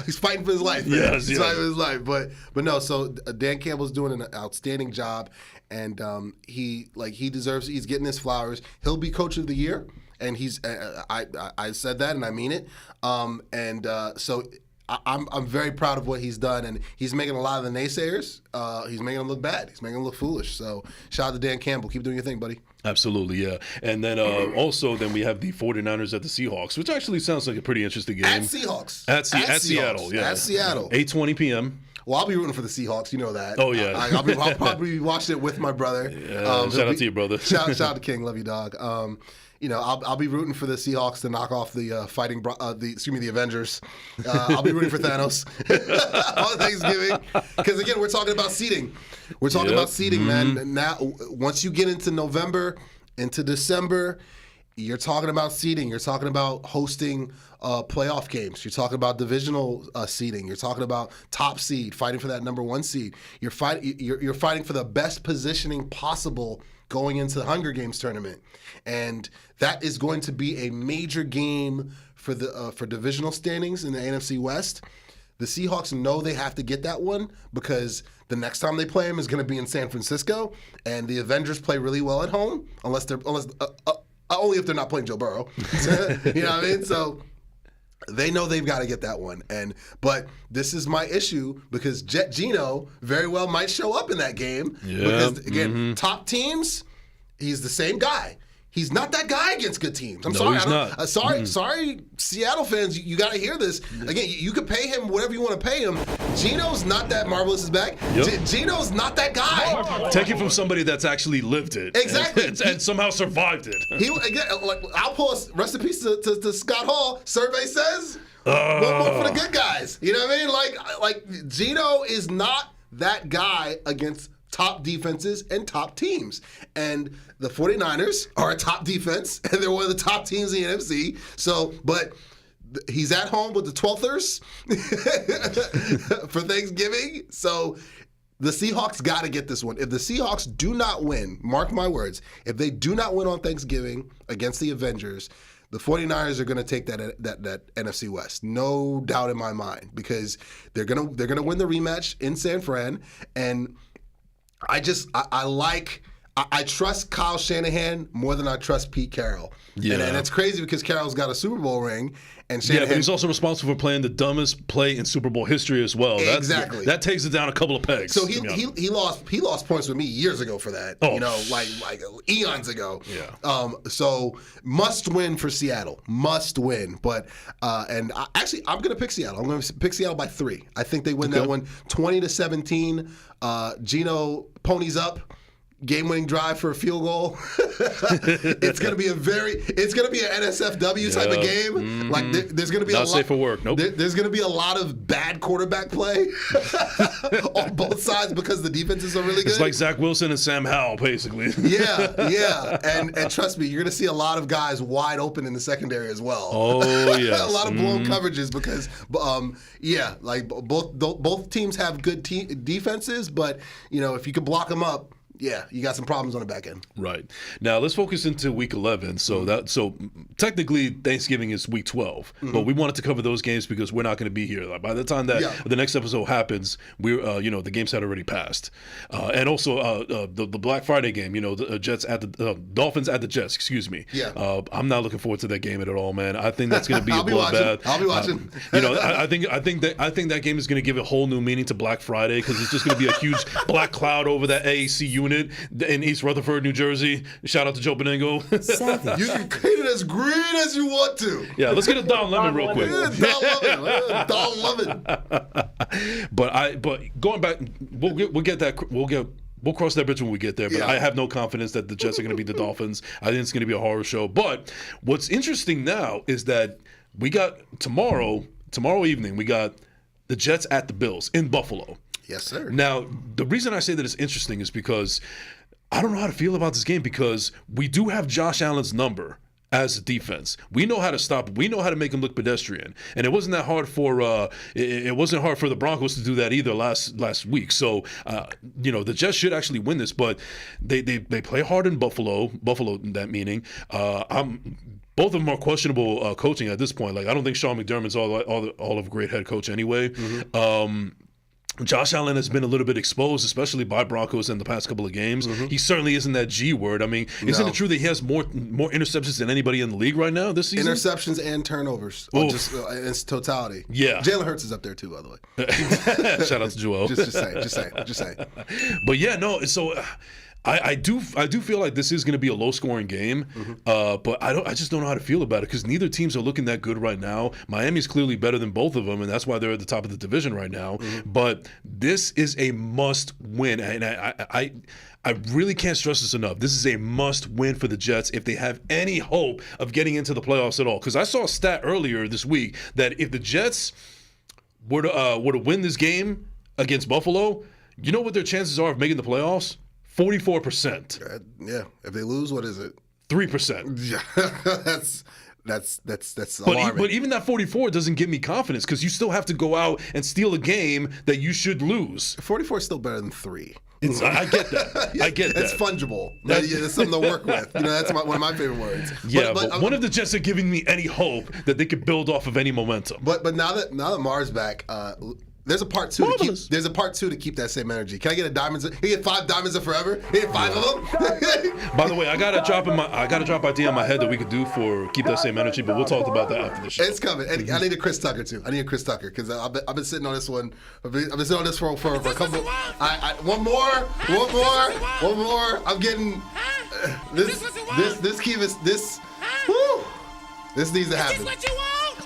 He's fighting for his life. Man. Yes, He's fighting for his life. But no. So Dan Campbell's doing an outstanding job, and he deserves. He's getting his flowers. He'll be coach of the year. And he's, I said that and I mean it. So I'm very proud of what he's done, and he's making a lot of the naysayers. He's making them look bad. He's making them look foolish. So shout out to Dan Campbell. Keep doing your thing, buddy. Absolutely, yeah. And then also we have the 49ers at the Seahawks, which actually sounds like a pretty interesting game. At Seahawks. At Seattle, yeah. At Seattle. 8:20 p.m. Well, I'll be rooting for the Seahawks. You know that. Oh, yeah. I'll probably be watching it with my brother. Shout out to you, brother. Shout out to King. Love you, dog. I'll be rooting for the Seahawks to knock off the the Avengers. I'll be rooting for Thanos on Thanksgiving because again we're talking about seeding. We're talking about seeding, man. Now, once you get into November, into December, you're talking about seeding. You're talking about hosting playoff games. You're talking about divisional seeding. You're talking about top seed, fighting for that number 1 seed. You're fighting for the best positioning possible going into the Hunger Games tournament, and that is going to be a major game for the for divisional standings in the NFC West. The Seahawks know they have to get that one because the next time they play them is going to be in San Francisco, and the Avengers play really well at home, only if they're not playing Joe Burrow. You know what I mean? So they know they've got to get that one. But this is my issue because Jet Geno very well might show up in that game. Yeah. Because, again, top teams, he's the same guy. He's not that guy against good teams. I'm No, sorry. he's not. Sorry, Seattle fans. You got to hear this. Again, you can pay him whatever you want to pay him. Gino's not that marvelous is back. Yep. Gino's not that guy. Take it from somebody that's actually lived it. Exactly. And somehow survived it. I'll post rest in peace to Scott Hall. Survey says one more for the good guys. You know what I mean? Like Gino is not that guy against top defenses and top teams. And the 49ers are a top defense, and they're one of the top teams in the NFC. So, but he's at home with the 12thers for Thanksgiving. So the Seahawks got to get this one. If the Seahawks do not win, mark my words, if they do not win on Thanksgiving against the Avengers, the 49ers are going to take that NFC West. No doubt in my mind, because they're going to win the rematch in San Fran, and I trust Kyle Shanahan more than I trust Pete Carroll. Yeah. And it's crazy because Carroll's got a Super Bowl ring, and Shanahan. Yeah, but he's also responsible for playing the dumbest play in Super Bowl history as well. Exactly. That takes it down a couple of pegs. So he lost points with me years ago for that. Oh. You know, like eons ago. Yeah. So must win for Seattle. Must win. But I'm going to pick Seattle. I'm going to pick Seattle by 3. I think they win that one 20-17. Gino ponies up. Game-winning drive for a field goal. It's gonna be an NSFW type of game. Mm-hmm. Like there's gonna be not safe for work. Nope. There's gonna be a lot of bad quarterback play on both sides because the defenses are really good. It's like Zach Wilson and Sam Howell, basically. Yeah. And trust me, you're gonna see a lot of guys wide open in the secondary as well. Oh yes. A lot of blown coverages because both teams have good defenses, but you know if you can block them up. Yeah, you got some problems on the back end. Right. Now let's focus into week 11. So technically Thanksgiving is week 12, but we wanted to cover those games because we're not going to be here. Like, by the time that the next episode happens, we're the games had already passed, and also the Black Friday game. You know, the Jets at the Dolphins at the Jets. Excuse me. Yeah. I'm not looking forward to that game at all, man. I think that's going to be a bloodbath. I'll be watching. I think that game is going to give a whole new meaning to Black Friday because it's just going to be a huge black cloud over that AAC unit in East Rutherford, New Jersey. Shout out to Joe Benigno. You can paint it as green as you want to. Yeah, let's get a Don Lemon real quick. Don Lemon. But going back, we'll get that. We'll cross that bridge when we get there, but I have no confidence that the Jets are going to beat the Dolphins. I think it's going to be a horror show. But what's interesting now is that we got tomorrow evening, we got the Jets at the Bills in Buffalo. Yes, sir. Now, the reason I say that it's interesting is because I don't know how to feel about this game because we do have Josh Allen's number as a defense. We know how to stop. We know how to make him look pedestrian, and it wasn't that hard for it wasn't hard for the Broncos to do that either last week. So the Jets should actually win this, but they play hard in Buffalo. That meaning both of them are questionable coaching at this point. Like I don't think Sean McDermott's all of a great head coach anyway. Josh Allen has been a little bit exposed, especially by Broncos in the past couple of games. He certainly isn't that G word. I mean, isn't it true that he has more interceptions than anybody in the league right now this season? Interceptions and turnovers, just in its totality. Yeah, Jalen Hurts is up there too, by the way. Shout out to Joel. Just saying. But yeah, no. So I do feel like this is going to be a low scoring game, but I just don't know how to feel about it because neither teams are looking that good right now. Miami's clearly better than both of them, and that's why they're at the top of the division right now. But this is a must win, and I really can't stress this enough. This is a must win for the Jets if they have any hope of getting into the playoffs at all. Because I saw a stat earlier this week that if the Jets were to win this game against Buffalo, you know what their chances are of making the playoffs? 44%. Yeah. If they lose, what is it? 3%. Yeah. That's alarming. But even that 44 doesn't give me confidence because you still have to go out and steal a game that you should lose. 44 is still better than 3. I get that. It's fungible. That's something to work with. That's one of my favorite words. Yeah, but one of the Jets are giving me any hope that they could build off of any momentum. But now that Mar's back, there's a part 2 there's a part 2 to keep that same energy. Can I get a diamonds? Can I get 5 diamonds of forever? Can I get 5 of them? By the way, I got a drop idea in my head that we could do for keep that same energy, but we'll talk about that after the show. It's coming. And I need a Chris Tucker too. Because I've been sitting on this one. I've been sitting on this for a couple. One more. I'm getting. This keep us this. Woo, this needs to happen.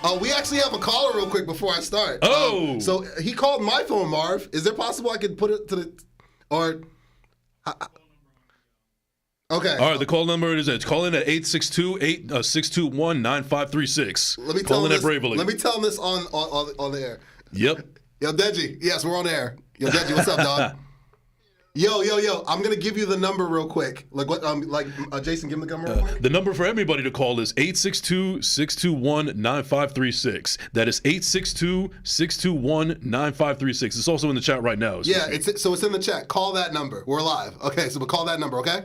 Oh, we actually have a caller real quick before I start. Oh, so he called my phone, Marv. Is there possible I could put it to the or? Okay. All right, the call number is call in at 862-621-9536. Let me tell call him in this. at Bravely. Let me tell him this on the air. Yep. Yo, Deji. Yes, we're on air. Yo, Deji, what's up, dog? Yo. I'm gonna give you the number real quick. Like what? Jason, give him the number real quick. The number for everybody to call is 862-621-9536. That is 862-621-9536. It's also in the chat right now. Yeah, it's in the chat. Call that number. We're live. Okay, so we'll call that number. Okay.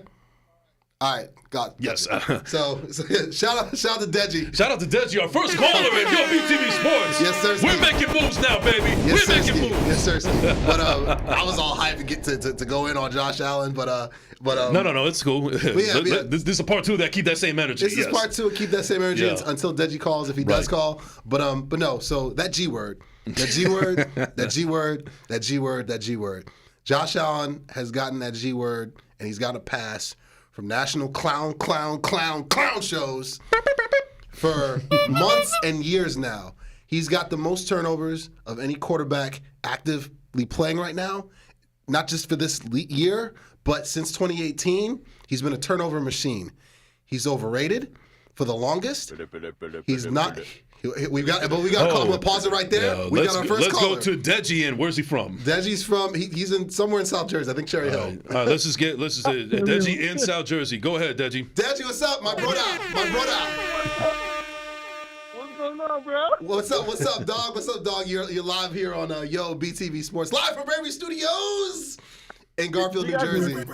All right, got it. Yes. So yeah, shout out to Deji. Shout out to Deji, our first caller at Yo BTV Sports. Yes, sir. We're making moves now, baby. Yes, We're making moves. Yes, sir. But I was all hyped to get to go in on Josh Allen, but No, it's cool. yeah. This is a part 2 that keep that same energy. This is part 2. Keep that same energy until Deji calls, if he does call. But no. So that G word. Josh Allen has gotten that G word, and he's got a pass from national clown shows for months and years now. He's got the most turnovers of any quarterback actively playing right now, not just for this year, but since 2018, he's been a turnover machine. He's overrated for the longest. He's not. We got to pause it right there. Yeah, we got our first caller. Let's go to Deji, and where's he from? Deji's from he's in somewhere in South Jersey. I think Cherry Hill. All right, let's just Deji in South Jersey. Go ahead, Deji. Deji, what's up, my brother? What's going on, bro? What's up, dog? What's up, dog? You're live here on Yo BTV Sports, live from Bravery Studios in Garfield, New Jersey. You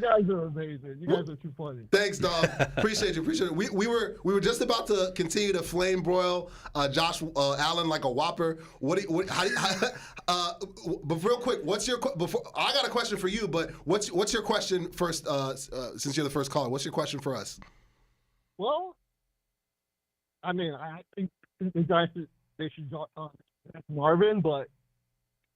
guys are amazing. You guys are too funny. Thanks, dog. Appreciate it. We were just about to continue to flame broil Josh Allen like a Whopper. But real quick, I got a question for you, but what's your question first? Since you're the first caller, what's your question for us? Well, I mean, I think the guys should go Marvin, but.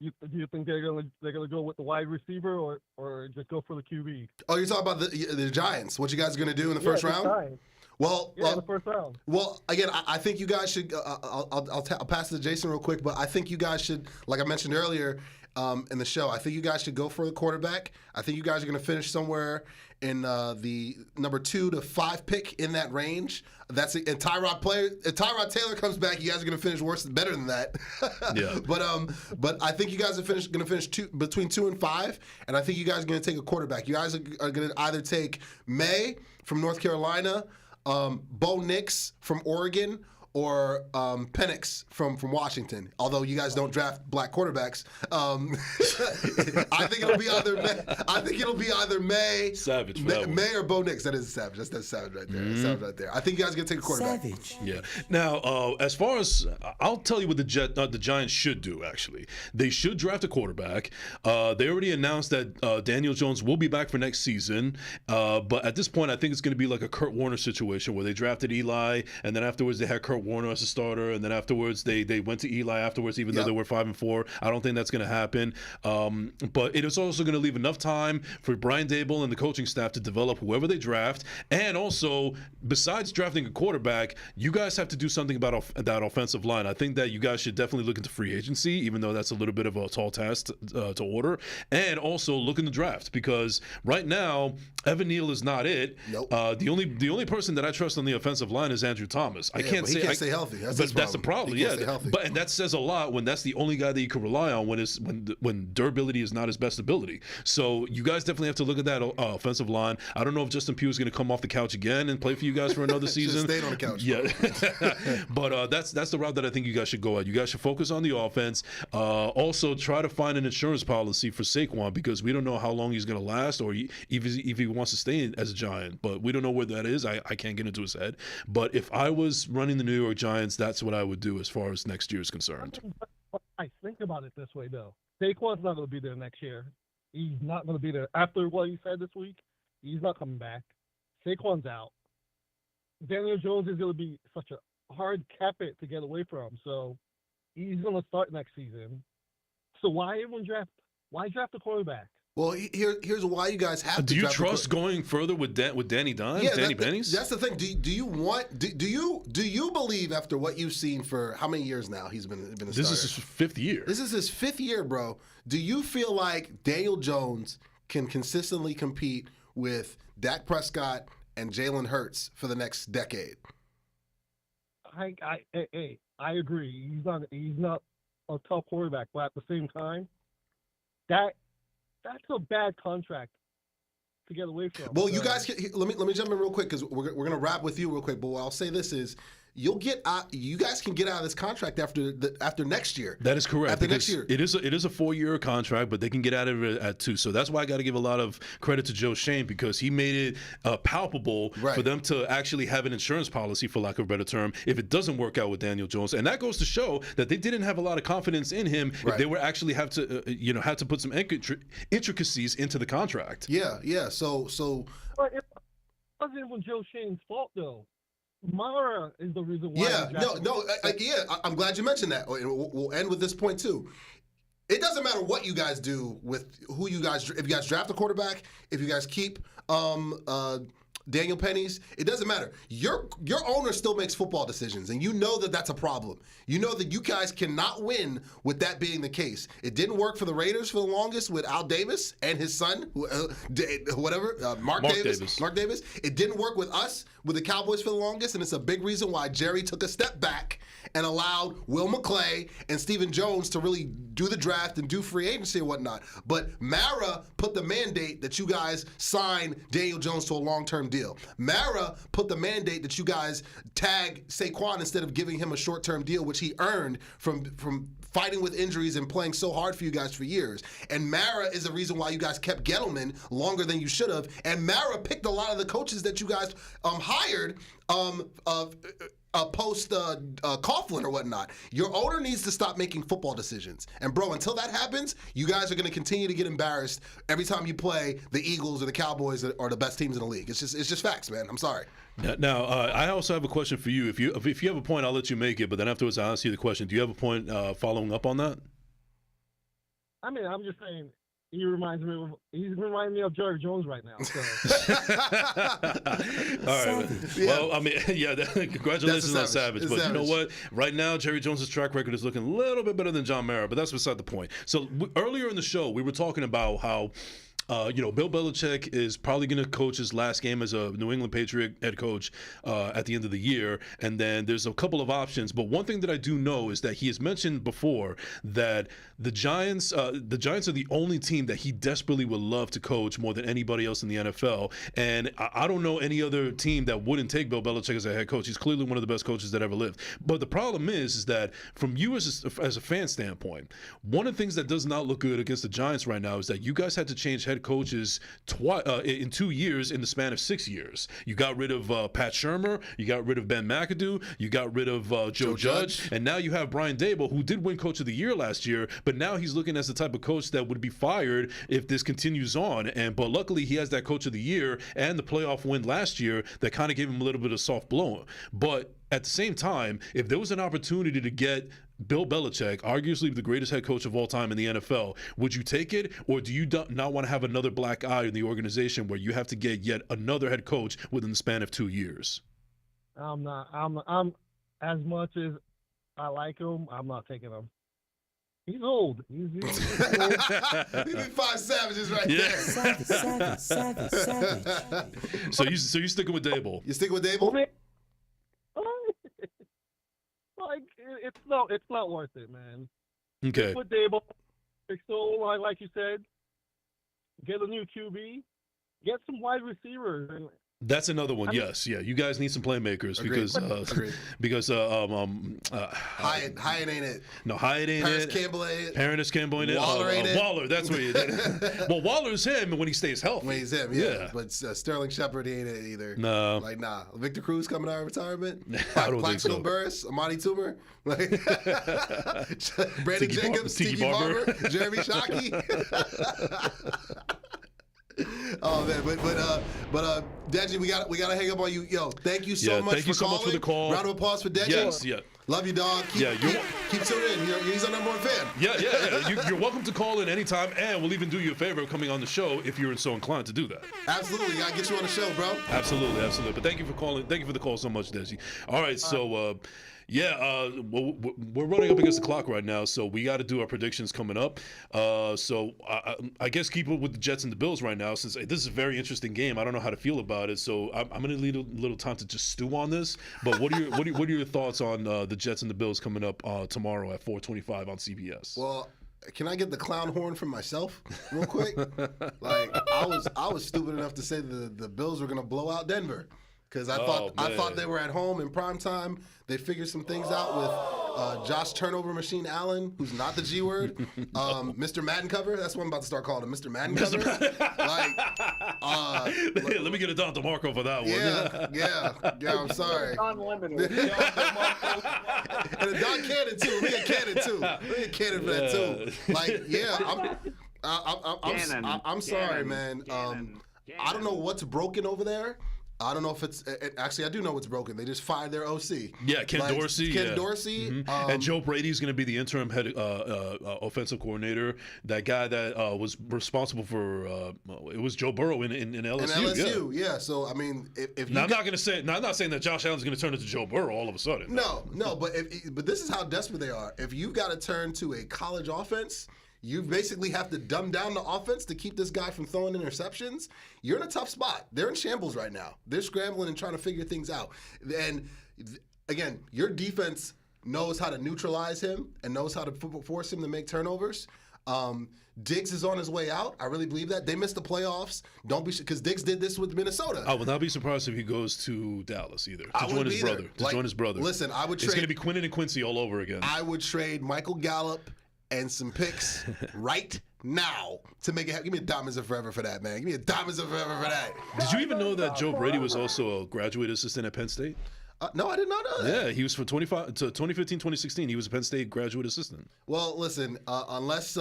Do you think they're gonna go with the wide receiver or just go for the QB? Oh, you're talking about the Giants. What you guys are gonna do in the first round? Giants. Well, in the first round. Well, again, I think you guys should. I'll pass it to Jason real quick, but I think you guys should, like I mentioned earlier in the show, I think you guys should go for the quarterback. I think you guys are going to finish somewhere in the number 2 to 5 pick in that range. That's it. And Tyrod Taylor comes back, you guys are going to finish better than that. Yeah. But I think you guys are going to finish between 2 and 5, and I think you guys are going to take a quarterback. You guys are going to either take May from North Carolina, Bo Nix from Oregon, or Penix from Washington. Although you guys don't draft black quarterbacks, I think it'll be either May, Savage, May or Bo Nix. That is savage. That's savage right there. That's savage right there. I think you guys are gonna take a quarterback. Savage. Yeah. Now, as far as I'll tell you what the Giants should do. Actually, they should draft a quarterback. They already announced that Daniel Jones will be back for next season. But at this point, I think it's going to be like a Kurt Warner situation where they drafted Eli, and then afterwards they had Kurt Warner as a starter, and then afterwards they went to Eli afterwards, even though they were 5-4. I don't think that's going to happen. But it is also going to leave enough time for Brian Daboll and the coaching staff to develop whoever they draft. And also, besides drafting a quarterback, you guys have to do something about that offensive line. I think that you guys should definitely look into free agency, even though that's a little bit of a tall task to order. And also look in the draft, because right now Evan Neal is not it. Nope. The only person that I trust on the offensive line is Andrew Thomas. I can't say stay healthy. That's the problem. He can't stay healthy. And that says a lot when that's the only guy that you can rely on when durability is not his best ability. So you guys definitely have to look at that offensive line. I don't know if Justin Pugh is going to come off the couch again and play for you guys for another season. Just stayed on the couch. Yeah, but that's the route that I think you guys should go at. You guys should focus on the offense. Also, try to find an insurance policy for Saquon, because we don't know how long he's going to last, or if he wants to stay as a Giant. But we don't know where that is. I can't get into his head. But if I was running the New York Giants, that's what I would do as far as next year is concerned. I think about it this way, though. Saquon's not going to be there next year. He's not going to be there. After what he said this week, he's not coming back. Saquon's out. Daniel Jones is going to be such a hard cap it to get away from, so he's going to start next season. So why draft a quarterback? Well, here's why you guys have to. Do you trust going further with Danny Dimes, Danny Pennies? That's the thing. Do you believe after what you've seen for how many years now he's been a starter? This is his 5th year. This is his 5th year, bro. Do you feel like Daniel Jones can consistently compete with Dak Prescott and Jalen Hurts for the next decade? I agree. He's not a top quarterback, but at the same time, that's a bad contract to get away from. Well, you guys, let me jump in real quick because we're gonna wrap with you real quick. But what I'll say this is, you guys can get out of this contract after next year. That is correct. After next year, it is a 4-year contract, but they can get out of it at 2. So that's why I got to give a lot of credit to Joe Shane, because he made it palpable for them to actually have an insurance policy, for lack of a better term, if it doesn't work out with Daniel Jones. And that goes to show that they didn't have a lot of confidence in him if they were actually have to put some intricacies into the contract. Yeah. So. But it wasn't even Joe Shane's fault, though. Mara is the reason why. I'm glad you mentioned that. We'll end with this point too. It doesn't matter what you guys do with who you guys. If you guys draft a quarterback, if you guys keep Daniel Pennies, it doesn't matter. Your owner still makes football decisions, and you know that that's a problem. You know that you guys cannot win with that being the case. It didn't work for the Raiders for the longest with Al Davis and his son, Mark Davis. Mark Davis. It didn't work with us, with the Cowboys for the longest, and it's a big reason why Jerry took a step back and allowed Will McClay and Stephen Jones to really do the draft and do free agency and whatnot. But Mara put the mandate that you guys sign Daniel Jones to a long-term deal. Mara put the mandate that you guys tag Saquon instead of giving him a short-term deal, which he earned from fighting with injuries and playing so hard for you guys for years. And Mara is the reason why you guys kept Gettleman longer than you should have. And Mara picked a lot of the coaches that you guys hired post Coughlin or whatnot. Your owner needs to stop making football decisions. And bro, until that happens, you guys are going to continue to get embarrassed every time you play the Eagles or the Cowboys or the best teams in the league. It's just facts, man. I'm sorry. Now, I also have a question for you. If you have a point, I'll let you make it. But then afterwards, I'll ask you the question. Do you have a point following up on that? I mean, I'm just saying. He's reminding me of Jerry Jones right now. So. All right. Well, I mean, congratulations on Savage. But you know what? Right now, Jerry Jones' track record is looking a little bit better than John Mara, but that's beside the point. So earlier in the show, we were talking about how Bill Belichick is probably going to coach his last game as a New England Patriot head coach at the end of the year. And then there's a couple of options. But one thing that I do know is that he has mentioned before that the Giants are the only team that he desperately would love to coach more than anybody else in the NFL. And I don't know any other team that wouldn't take Bill Belichick as a head coach. He's clearly one of the best coaches that ever lived. But the problem is that from you as a fan standpoint, one of the things that does not look good against the Giants right now is that you guys had to change head coaches in 2 years in the span of 6 years. You got rid of Pat Shurmur, you got rid of Ben McAdoo, you got rid of Joe Judge, and now you have Brian Daboll, who did win Coach of the Year last year, but now he's looking as the type of coach that would be fired if this continues on. But luckily, he has that Coach of the Year and the playoff win last year that kind of gave him a little bit of soft blow. But at the same time, if there was an opportunity to get Bill Belichick, arguably the greatest head coach of all time in the NFL, would you take it, or do you not want to have another black eye in the organization where you have to get yet another head coach within the span of 2 years? I'm as much as I like him, I'm not taking him. He's old. He's old. He'd be 5 savages right there. Savage. So you're sticking with Daboll? You sticking with Daboll? Like it's not worth it, man. Okay. With Daboll, like you said, get a new QB, get some wide receivers. That's another one. Yes, yeah. You guys need some playmakers because Hyatt ain't it. No, Hyatt ain't Paris it. Campbell ain't it. Paris Campbell ain't it. Waller ain't it. Waller, that's where you. Well, Waller's him when he stays healthy. When he's him, yeah. But Sterling Shepard ain't it either. No. Like, nah. Victor Cruz coming out of retirement. I don't think so. Burris, Amani Toomer, like Brandon Tiki Jacobs, Tiki Tiki Barber. Barber, Jeremy Shockey. Oh man, but Deji, we got to hang up on you. Yo, thank you so much. Thank you so much for the call. Round of applause for Deji. Yes, yeah. Love you, dog. Keep tuning in. He's our number one fan. Yeah. You're welcome to call in anytime, and we'll even do you a favor of coming on the show if you're so inclined to do that. Absolutely. Gotta get you on the show, bro. Absolutely. But thank you for calling. Thank you for the call so much, Desi. All right, so we're running up against the clock right now, so we got to do our predictions coming up. So I guess keep it with the Jets and the Bills right now, since this is a very interesting game. I don't know how to feel about it, so I'm going to need a little time to just stew on this. But what are your thoughts on the Jets and the Bills coming up tomorrow at 4:25 on CBS? Well, can I get the clown horn from myself real quick? Like I was stupid enough to say the Bills were going to blow out Denver. Because I thought they were at home in prime time. They figured some things out with Josh Turnover Machine Allen, who's not the G word. Mr. Madden cover. That's what I'm about to start calling him, Mr. Madden cover. Let me get a Don DeMarco for that one. Yeah. I'm sorry. Unlimited. And a Don Cannon too. We get Cannon too. We get Cannon for that too. I'm sorry, man. I don't know what's broken over there. I don't know if it's actually. I do know what's broken. They just fired their OC. Yeah, Ken Dorsey. Dorsey. Mm-hmm. And Joe Brady's going to be the interim head offensive coordinator. That guy that was responsible for it was Joe Burrow in LSU. Yeah. So I mean, if now, I'm not going to say. Now, I'm not saying that Josh Allen's going to turn into Joe Burrow all of a sudden. No. But this is how desperate they are. If you've got to turn to a college offense. You basically have to dumb down the offense to keep this guy from throwing interceptions. You're in a tough spot. They're in shambles right now. They're scrambling and trying to figure things out. And again, your defense knows how to neutralize him and knows how to force him to make turnovers. Diggs is on his way out. I really believe that. They missed the playoffs. Don't be because Diggs did this with Minnesota. I would not be surprised if he goes to Dallas either to join his brother. Listen, I would trade. It's going to be Quinnen and Quincy all over again. I would trade Michael Gallup and some picks right now to make it happen. Give me a Diamonds of Forever for that, man. Give me a Diamonds of Forever for that. Did you even know that Joe Brady was also a graduate assistant at Penn State? No, I did not know that. Yeah, he was from 2015, 2016. He was a Penn State graduate assistant. Well, listen, unless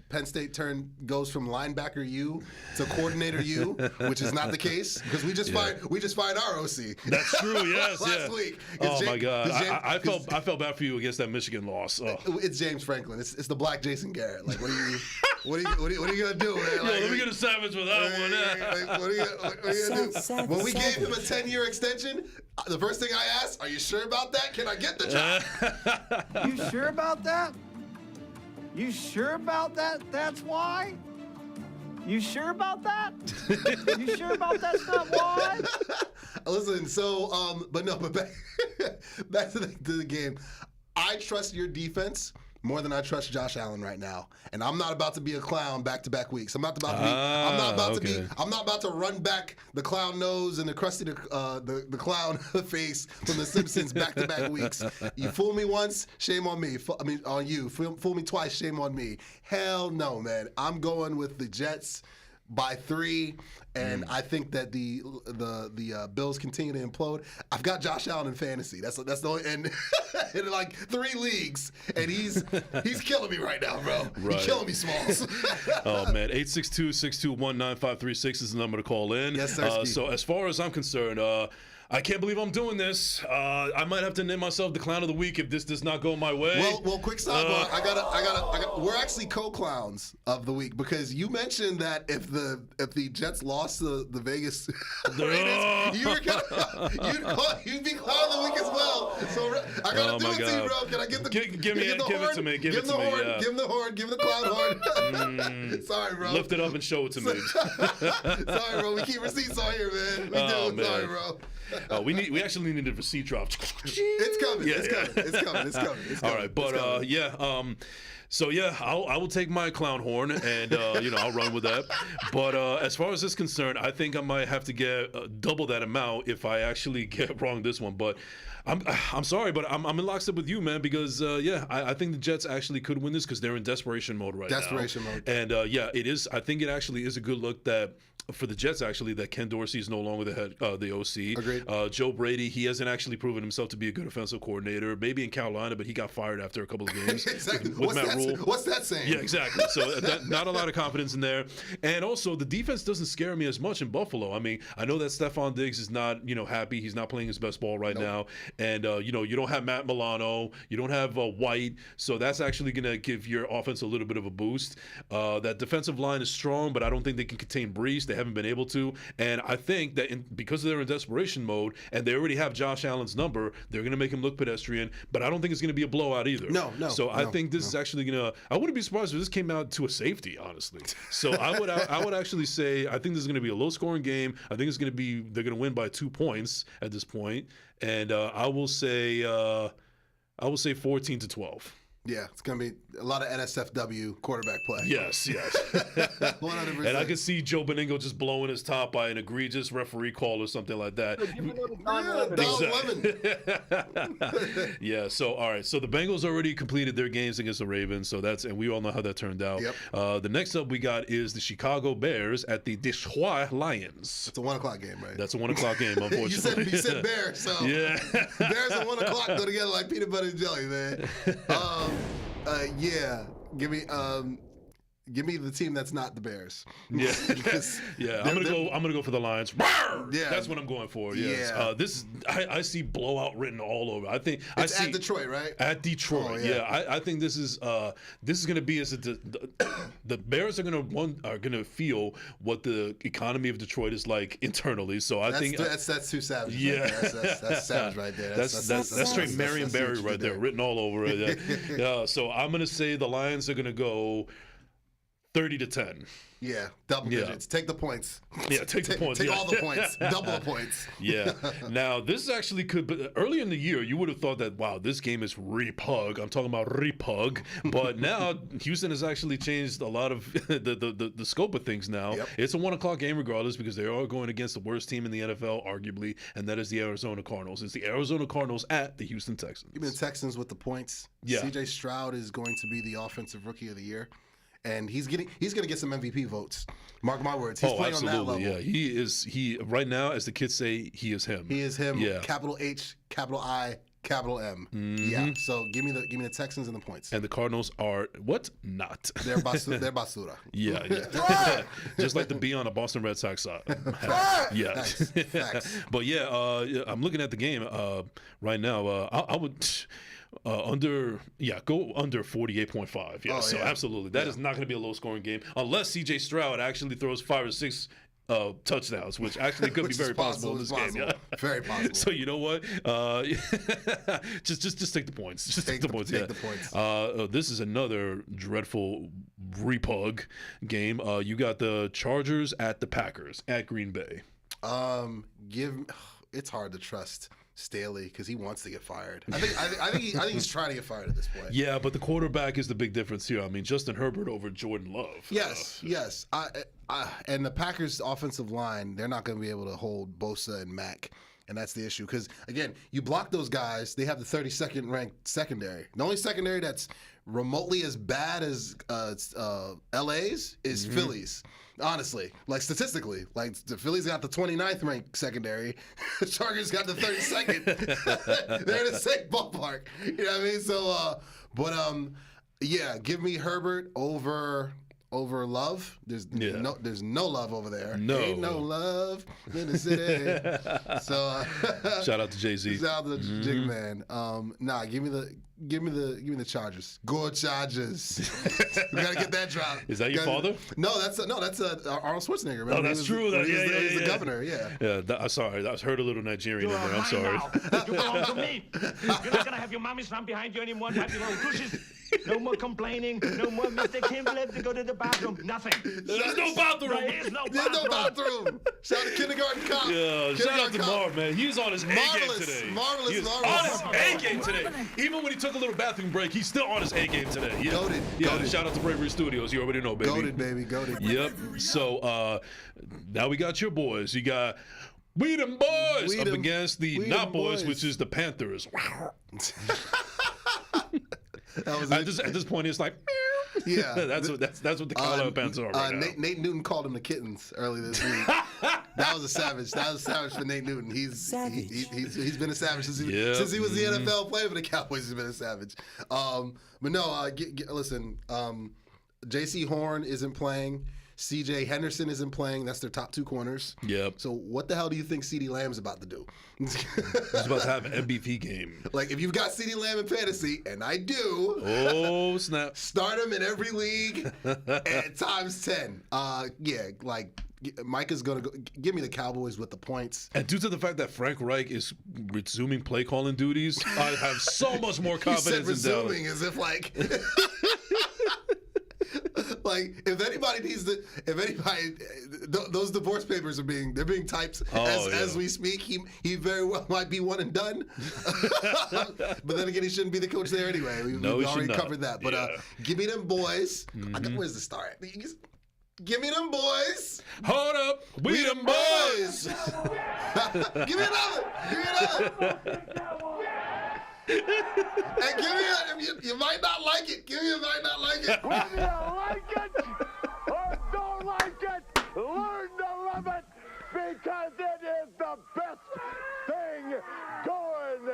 Penn State goes from linebacker U to coordinator U, which is not the case, because we just fired our OC. That's true. Yes, last week. Oh my God, I felt bad for you against that Michigan loss. Oh. It's James Franklin. It's the black Jason Garrett. Like, what are you gonna do, man? Like, let me get a savage with that one. What are you gonna do? When we gave him a 10-year extension, the first thing I asked, are you sure about that? Can I get the job? You sure about that? You sure about that? That's why? You sure about that? You sure about that's not why? Listen, so, but back to the game. I trust your defense more than I trust Josh Allen right now, and I'm not about to be a clown back-to-back weeks. I'm not about to run back the clown nose and the Krusty the clown face from The Simpsons back-to-back weeks. You fool me once, shame on me. On you. Fool me twice, shame on me. Hell no, man. I'm going with the Jets by 3, and I think that the Bills continue to implode. I've got Josh Allen in fantasy. That's the only, and in like 3 leagues, and he's killing me right now, bro. Right. He's killing me, Smalls. Oh man, 862-621-9536 is the number to call in. Yes, sir. So as far as I'm concerned, I can't believe I'm doing this. I might have to name myself the Clown of the Week if this does not go my way. Well, quick sidebar. I got. We're actually co-clowns of the week because you mentioned that if the Jets lost the Vegas Raiders, you'd be Clown of the Week as well. So I gotta do it to you, bro. Can I get the give it to me? Give it to me. Yeah. Give him the horn. Give him the clown horn. Sorry, bro. Lift it up and show it to me. Sorry, bro. We keep receipts on here, man. We do. Man. Sorry, bro. We actually need a receipt drop. It's coming. It's coming. All right, but I will take my clown horn and I'll run with that. But as far as this is concerned, I think I might have to get double that amount if I actually get wrong this one. But I'm sorry, but I'm in lockstep with you, man, because I think the Jets actually could win this because they're in desperation mode right now. Desperation mode. And it is. I think it actually is a good look that. For the Jets, actually, that Ken Dorsey is no longer the OC. Agreed. Joe Brady, he hasn't actually proven himself to be a good offensive coordinator. Maybe in Carolina, but he got fired after a couple of games exactly. with Matt rule. What's that saying? Yeah, exactly. So not a lot of confidence in there. And also, the defense doesn't scare me as much in Buffalo. I mean, I know that Stephon Diggs is not, happy. He's not playing his best ball right now. And, you don't have Matt Milano. You don't have White. So that's actually going to give your offense a little bit of a boost. That defensive line is strong, but I don't think they can contain Brees. They haven't been able to. And I think that because they're in desperation mode and they already have Josh Allen's number, they're going to make him look pedestrian. But I don't think it's going to be a blowout either. No. So I think this is actually going to – I wouldn't be surprised if this came out to a safety, honestly. So I would actually say I think this is going to be a low-scoring game. I think it's going to be – they're going to win by 2 points at this point. And I will say 14-12. Yeah, it's going to be a lot of NSFW quarterback play. Yes. 100%. And I could see Joe Beningo just blowing his top by an egregious referee call or something like that. Yeah, so all right. So the Bengals already completed their games against the Ravens, and we all know how that turned out. Yep. The next up we got is the Chicago Bears at the Detroit Lions. It's a 1 o'clock game, right? That's a 1 o'clock game, unfortunately. you said Bears, so yeah. Bears at 1 o'clock go together like peanut butter and jelly, man. Yeah, give me the team that's not the Bears. Yeah, yeah. I'm gonna go for the Lions. Yeah, that's what I'm going for. Yes. Yeah. I see blowout written all over. I think it's at Detroit, right? At Detroit. Oh, yeah. I think this is gonna be the Bears are gonna feel what the economy of Detroit is like internally. So I think that's too savage. Yeah, right that's savage right there. That's straight Marion Barry right there, written all over it. Yeah. So I'm gonna say the Lions are gonna go 30-10. Yeah, double digits. Take the points. Yeah, take the points. Take all the points. Double the points. Yeah. Now, this actually but early in the year, you would have thought that, wow, this game is repug. I'm talking about repug. But now, Houston has actually changed a lot of the scope of things now. Yep. It's a 1 o'clock game regardless because they are going against the worst team in the NFL, arguably, and that is the Arizona Cardinals. It's the Arizona Cardinals at the Houston Texans. Give me the Texans with the points. Yeah. C.J. Stroud is going to be the offensive rookie of the year. And he's going to get some MVP votes. Mark my words. He's playing absolutely. On that level. Yeah, he right now, as the kids say, he is him. He is him. Yeah. Capital H, capital I, capital M. Mm-hmm. Yeah. So give me the Texans and the points. And the Cardinals are what? Not. They're basura. Yeah. Just like the B on a Boston Red Sox side. Yeah. Facts. But I'm looking at the game right now. I would. Go under 48.5. Yeah, so absolutely. That is not going to be a low-scoring game unless C.J. Stroud actually throws 5 or 6 touchdowns, which actually could be very possible in this game. Yeah. Very possible. So you know what? Just take the points. Just take the points. Take the points. This is another dreadful repug game. You got the Chargers at the Packers at Green Bay. It's hard to trust Staley because he wants to get fired. I think he's trying to get fired at this point. Yeah, but the quarterback is the big difference here. I mean, Justin Herbert over Jordan Love. Yes. And the Packers' offensive line, they're not going to be able to hold Bosa and Mack. And that's the issue. Because, again, you block those guys, they have the 32nd ranked secondary. The only secondary that's remotely as bad as LA's is Philly's. Honestly, like statistically, like the Phillies got the 29th ranked secondary, the Chargers got the 32nd. They're in the same ballpark. You know what I mean? So, give me Herbert over Love. There's no love over there. No. Ain't no love in the city. So shout out to Jay-Z. Shout out to Jig Man. Give me the Chargers. Go Chargers. We gotta get that drop. Is that your father? No, that's Arnold Schwarzenegger. Remember? Oh, that's true. He's the governor. Yeah. I'm sorry. I heard a little Nigerian in there. I'm sorry. You belong to me. You're not gonna have your mommy stand behind you anymore. Have your little cushions. No more complaining. No more Mr. Kimball have to go to the bathroom. Nothing. There's no bathroom. There's no bathroom. Shout out to Kindergarten Cop. Yeah, shout out to Marv, man. He's on his A game today. Marvelous. On his A game today. Even when he took a little bathroom break, he's still on his A game today. Yeah. Goated. Yeah, shout out to Bravery Studios. You already know, baby. Goated. Yep. So now we got your boys. You got We Them Boys up against the Not Boys, which is the Panthers. At this point, it's like, yeah, that's what the Carolina Panthers are right now. Nate Newton called them the kittens early this week. That was a savage. That was a savage for Nate Newton. He's been a savage since he was the NFL player for the Cowboys. He's been a savage. But no, listen. J.C. Horn isn't playing. C.J. Henderson isn't playing. That's their top two corners. Yep. So what the hell do you think CeeDee Lamb's about to do? He's about to have an MVP game. Like, if you've got CeeDee Lamb in fantasy, and I do. Oh, snap. Start him in every league at times 10. Mike is going to go. Give me the Cowboys with the points. And due to the fact that Frank Reich is resuming play calling duties, I have so much more confidence He said resuming in Dallas. as if like. Like, if anybody needs to, those divorce papers are being typed as we speak. He very well might be one and done. But then again, he shouldn't be the coach there anyway. We've already covered that. But give me them boys. Where's the start? Give me them boys. Hold up, we them boys. Give me another. And you might not like it. Give me a might not like it. Whether you like it or don't like it, learn to love it because it is the best thing going.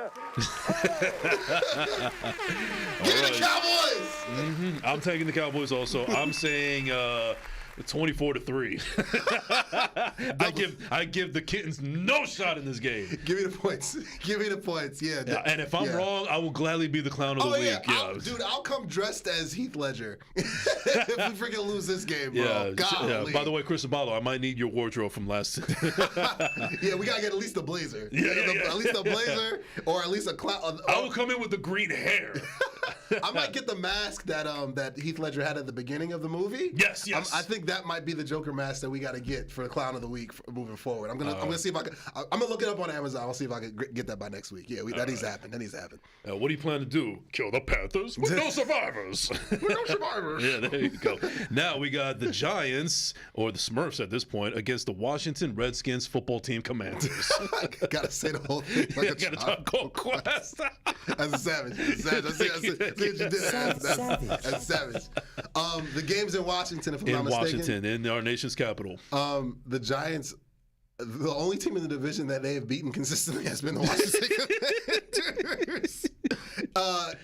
Give me the Cowboys. I'm taking the Cowboys also. I'm saying 24-3. I give the Kittens no shot in this game. Give me the points. Give me the points. Yeah. And if I'm wrong, I will gladly be the clown of the week. I'll come dressed as Heath Ledger if we freaking lose this game, bro. Yeah. By the way, Chris Abalo, I might need your wardrobe from last. Yeah, we gotta get at least a blazer. At least a blazer, or at least a clown. I will come in with the green hair. I might get the mask that Heath Ledger had at the beginning of the movie. Yes. I think that might be the Joker mask that we got to get for the clown of the week moving forward. I'm gonna see if I can. I'm gonna look it up on Amazon. I'll see if I can get that by next week. Yeah, that needs to happen. That needs to happen. What do you plan to do? Kill the Panthers with no survivors. With no survivors. Yeah, there you go. Now we got the Giants, or the Smurfs at this point, against the Washington Redskins football team Commanders. Gotta say the whole thing like a child. Quest. As a savage. I see what you did. That's savage. The game's in Washington, if I'm not mistaken. In Washington, in our nation's capital. The Giants, the only team in the division that they have beaten consistently has been the Washington Commanders.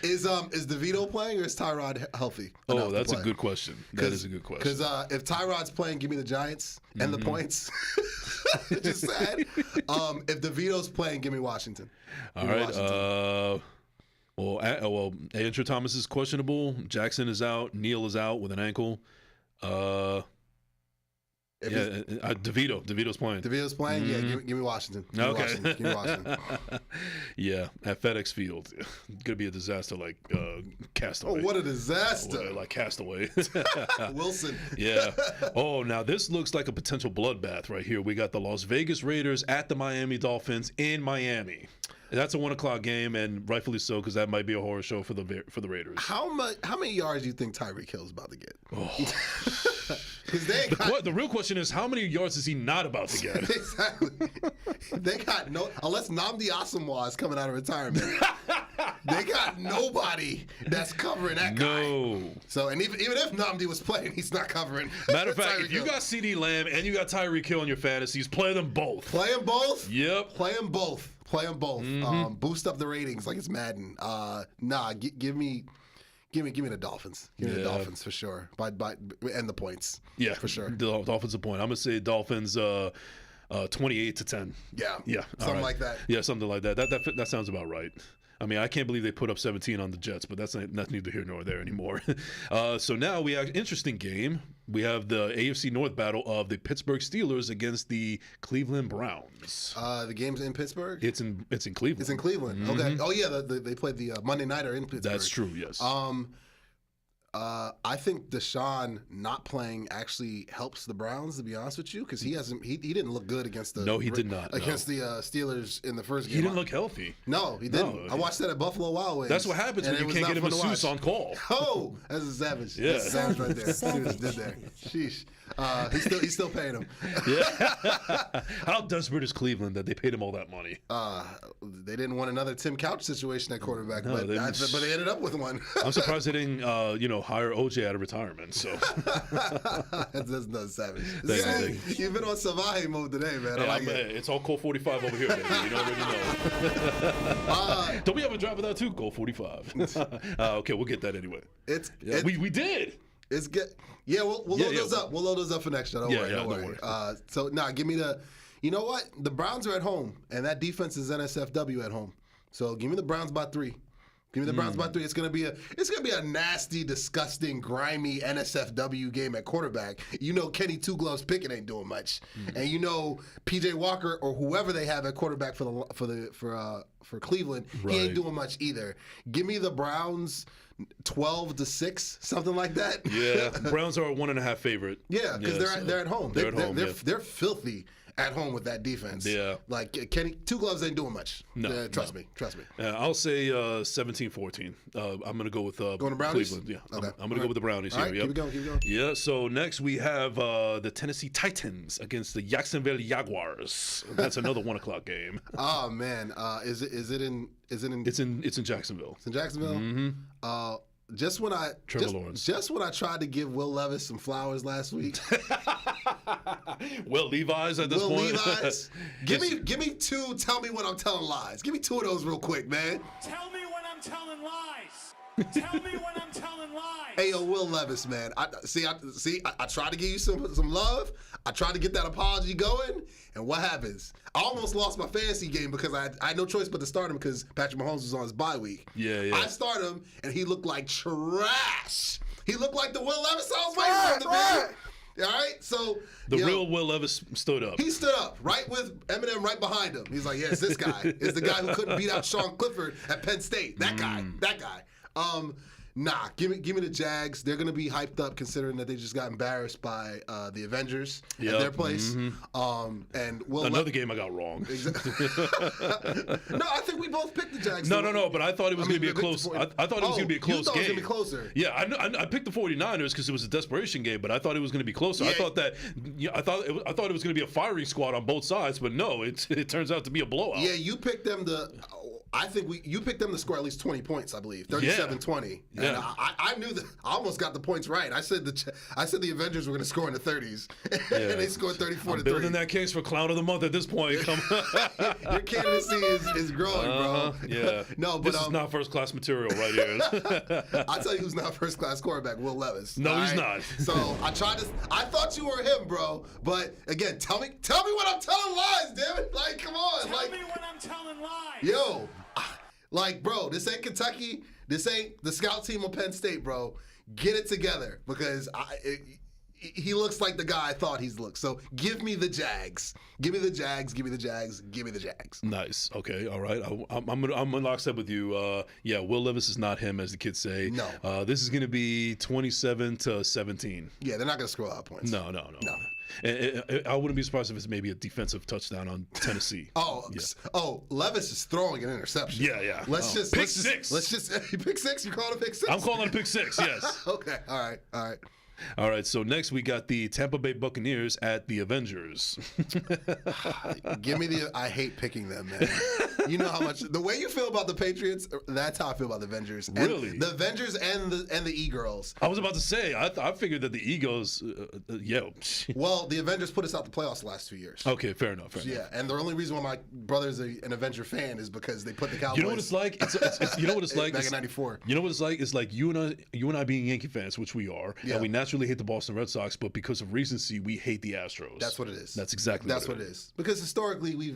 Is Devito playing, or is Tyrod healthy? Oh, that's a good question. That is a good question. Because if Tyrod's playing, give me the Giants and the points. Just sad. If Devito's playing, give me Washington. All right. Well, Andrew Thomas is questionable. Jackson is out. Neal is out with an ankle. Devito's playing. Devito's playing? Yeah, give me Washington. Give me Washington. Yeah, at FedEx Field. It's going to be a disaster like Castaway. Oh, what a disaster. Like Castaway. Wilson. Yeah. Oh, now this looks like a potential bloodbath right here. We got the Las Vegas Raiders at the Miami Dolphins in Miami. That's a 1:00 game, and rightfully so, because that might be a horror show for the Raiders. How many yards do you think Tyreek Hill's about to get? The real question is, how many yards is he not about to get? Exactly. They got unless Nnamdi Asomugha is coming out of retirement. They got nobody that's covering that guy. No. So, and even if Nnamdi was playing, he's not covering. Matter of fact, if you got CeeDee Lamb and you got Tyreek Hill in your fantasies, play them both. Play them both? Yep. Play them both. Boost up the ratings like it's Madden. Give me the Dolphins. Give me the Dolphins for sure. And the points. Yeah, for sure. The Dolphins a point. I'm gonna say Dolphins 28-10. Yeah. Something like that. Yeah, something like that. That sounds about right. I mean, I can't believe they put up 17 on the Jets, but that's neither here nor there anymore. So now we have an interesting game. We have the AFC North battle of the Pittsburgh Steelers against the Cleveland Browns. The game's in Pittsburgh? It's in Cleveland. It's in Cleveland. Mm-hmm. Okay. Oh, yeah, they played the Monday Nighter in Pittsburgh. That's true, yes. I think Deshaun not playing actually helps the Browns, to be honest with you, because he didn't look good against the he did not against the Steelers in the first game. He didn't look healthy. No, he didn't. No. I watched that at Buffalo Wild Wings. That's what happens when you can't get a masseuse on call. Oh, that's a savage. Yeah. That's a savage right there. See what he did there. Sheesh. He's still paying him. Yeah. How desperate is Cleveland that they paid him all that money? They didn't want another Tim Couch situation at quarterback, No, but they ended up with one. I'm surprised they didn't, hire OJ out of retirement. So that's no savage. Thank you. You've been on Savaje mode today, man. I like it. It's all Colt 45 over here, baby. You already know. Don't we have a drive without two? Colt 45. Okay, we'll get that anyway. We did. It's good. Yeah, we'll load those up. We'll load those up for next year. Don't worry. Give me the. You know what? The Browns are at home, and that defense is NSFW at home. So give me the Browns by 3. Give me the Browns by 3. It's gonna be a nasty, disgusting, grimy NSFW game at quarterback. You know Kenny Two Gloves Pickett ain't doing much, and you know PJ Walker or whoever they have at quarterback for Cleveland, he ain't doing much either. Give me the Browns 12-6, something like that. Yeah, Browns are a 1.5 favorite. Yeah, because they're at home. They're at home. They're filthy at home with that defense. Yeah. Like Kenny Two Gloves ain't doing much. No, trust me. I'll say 17-14. I'm going to go with going to Brownies? Cleveland. Yeah, Okay. I'm going to go with the Brownies All here. right, Yep. keep it going. Yeah, so next we have the Tennessee Titans against the Jacksonville Jaguars. That's another 1 o'clock game. Oh man, is it in It's in Jacksonville. It's in Jacksonville? Mm-hmm. Just when I tried to give Will Levis some flowers last week. Will Levi's at this point. Will Levi's. Give me 2. Tell me when I'm telling lies. Give me 2 of those real quick, man. Tell me when I'm telling lies. Tell me when I'm telling lies. Hey, yo, Will Levis, man. I tried to give you some love. I tried to get that apology going, and what happens? I almost lost my fantasy game because I had no choice but to start him because Patrick Mahomes was on his bye week. Yeah. I start him, and he looked like trash. He looked like the Will Levis I was waiting for to be. All right, so the real Will Levis stood up. He stood up, right with Eminem right behind him. He's like, yeah, it's this guy. It's the guy who couldn't beat out Sean Clifford at Penn State. That guy. Give me the Jags. They're gonna be hyped up considering that they just got embarrassed by the Avengers at their place. Mm-hmm. And another game I got wrong. No, I think we both picked the Jags. No, but I thought it was gonna be a close. I thought it was gonna be a close you thought game. It was gonna be closer. Yeah, I picked the 49ers because it was a desperation game, but I thought it was gonna be closer. Yeah. I thought it was gonna be a firing squad on both sides, but no, it turns out to be a blowout. Yeah, you picked them you picked them to score at least 20 points, I believe. 37-20. Yeah. And I knew that I almost got the points right. I said the Avengers were going to score in the 30s. And they scored 34-3. Building that case for Clown of the Month at this point. Your candidacy is growing, bro. Yeah. No, but this is not first class material right here. I'll tell you who's not first class quarterback, Will Levis. No, he's not. So I thought you were him, bro. But again, tell me when I'm telling lies, damn it. Like, come on. Tell me when I'm telling lies. Yo. Like, bro, this ain't Kentucky. This ain't the scout team of Penn State, bro. Get it together because he looks like the guy I thought he looked. So give me the Jags. Give me the Jags. Give me the Jags. Give me the Jags. Nice. Okay. All right. I'm in lockstep with you. Will Levis is not him, as the kids say. No. This is going to be 27-17. Yeah, they're not going to score a lot of points. No. And I wouldn't be surprised if it's maybe a defensive touchdown on Tennessee. Levis is throwing an interception. Yeah. Pick six. Pick six. You call it a pick six? I'm calling it a pick six. Yes. Okay. All right. All right, so next we got the Tampa Bay Buccaneers at the Avengers. Give me I hate picking them, man. You know how much the way you feel about the Patriots, that's how I feel about the Avengers. And really? The Avengers and the E-Girls. I was about to say, I figured that the Eagles, Well, the Avengers put us out the playoffs the last 2 years. Okay, fair enough. And the only reason why my brother's an Avenger fan is because they put the Cowboys. You know what it's like? You know what it's like? Back in '94. You know what it's like? It's like you and I being Yankee fans, which we are, and we naturally hate the Boston Red Sox, but because of recency, we hate the Astros. That's what it is. That's exactly what it is. Because historically,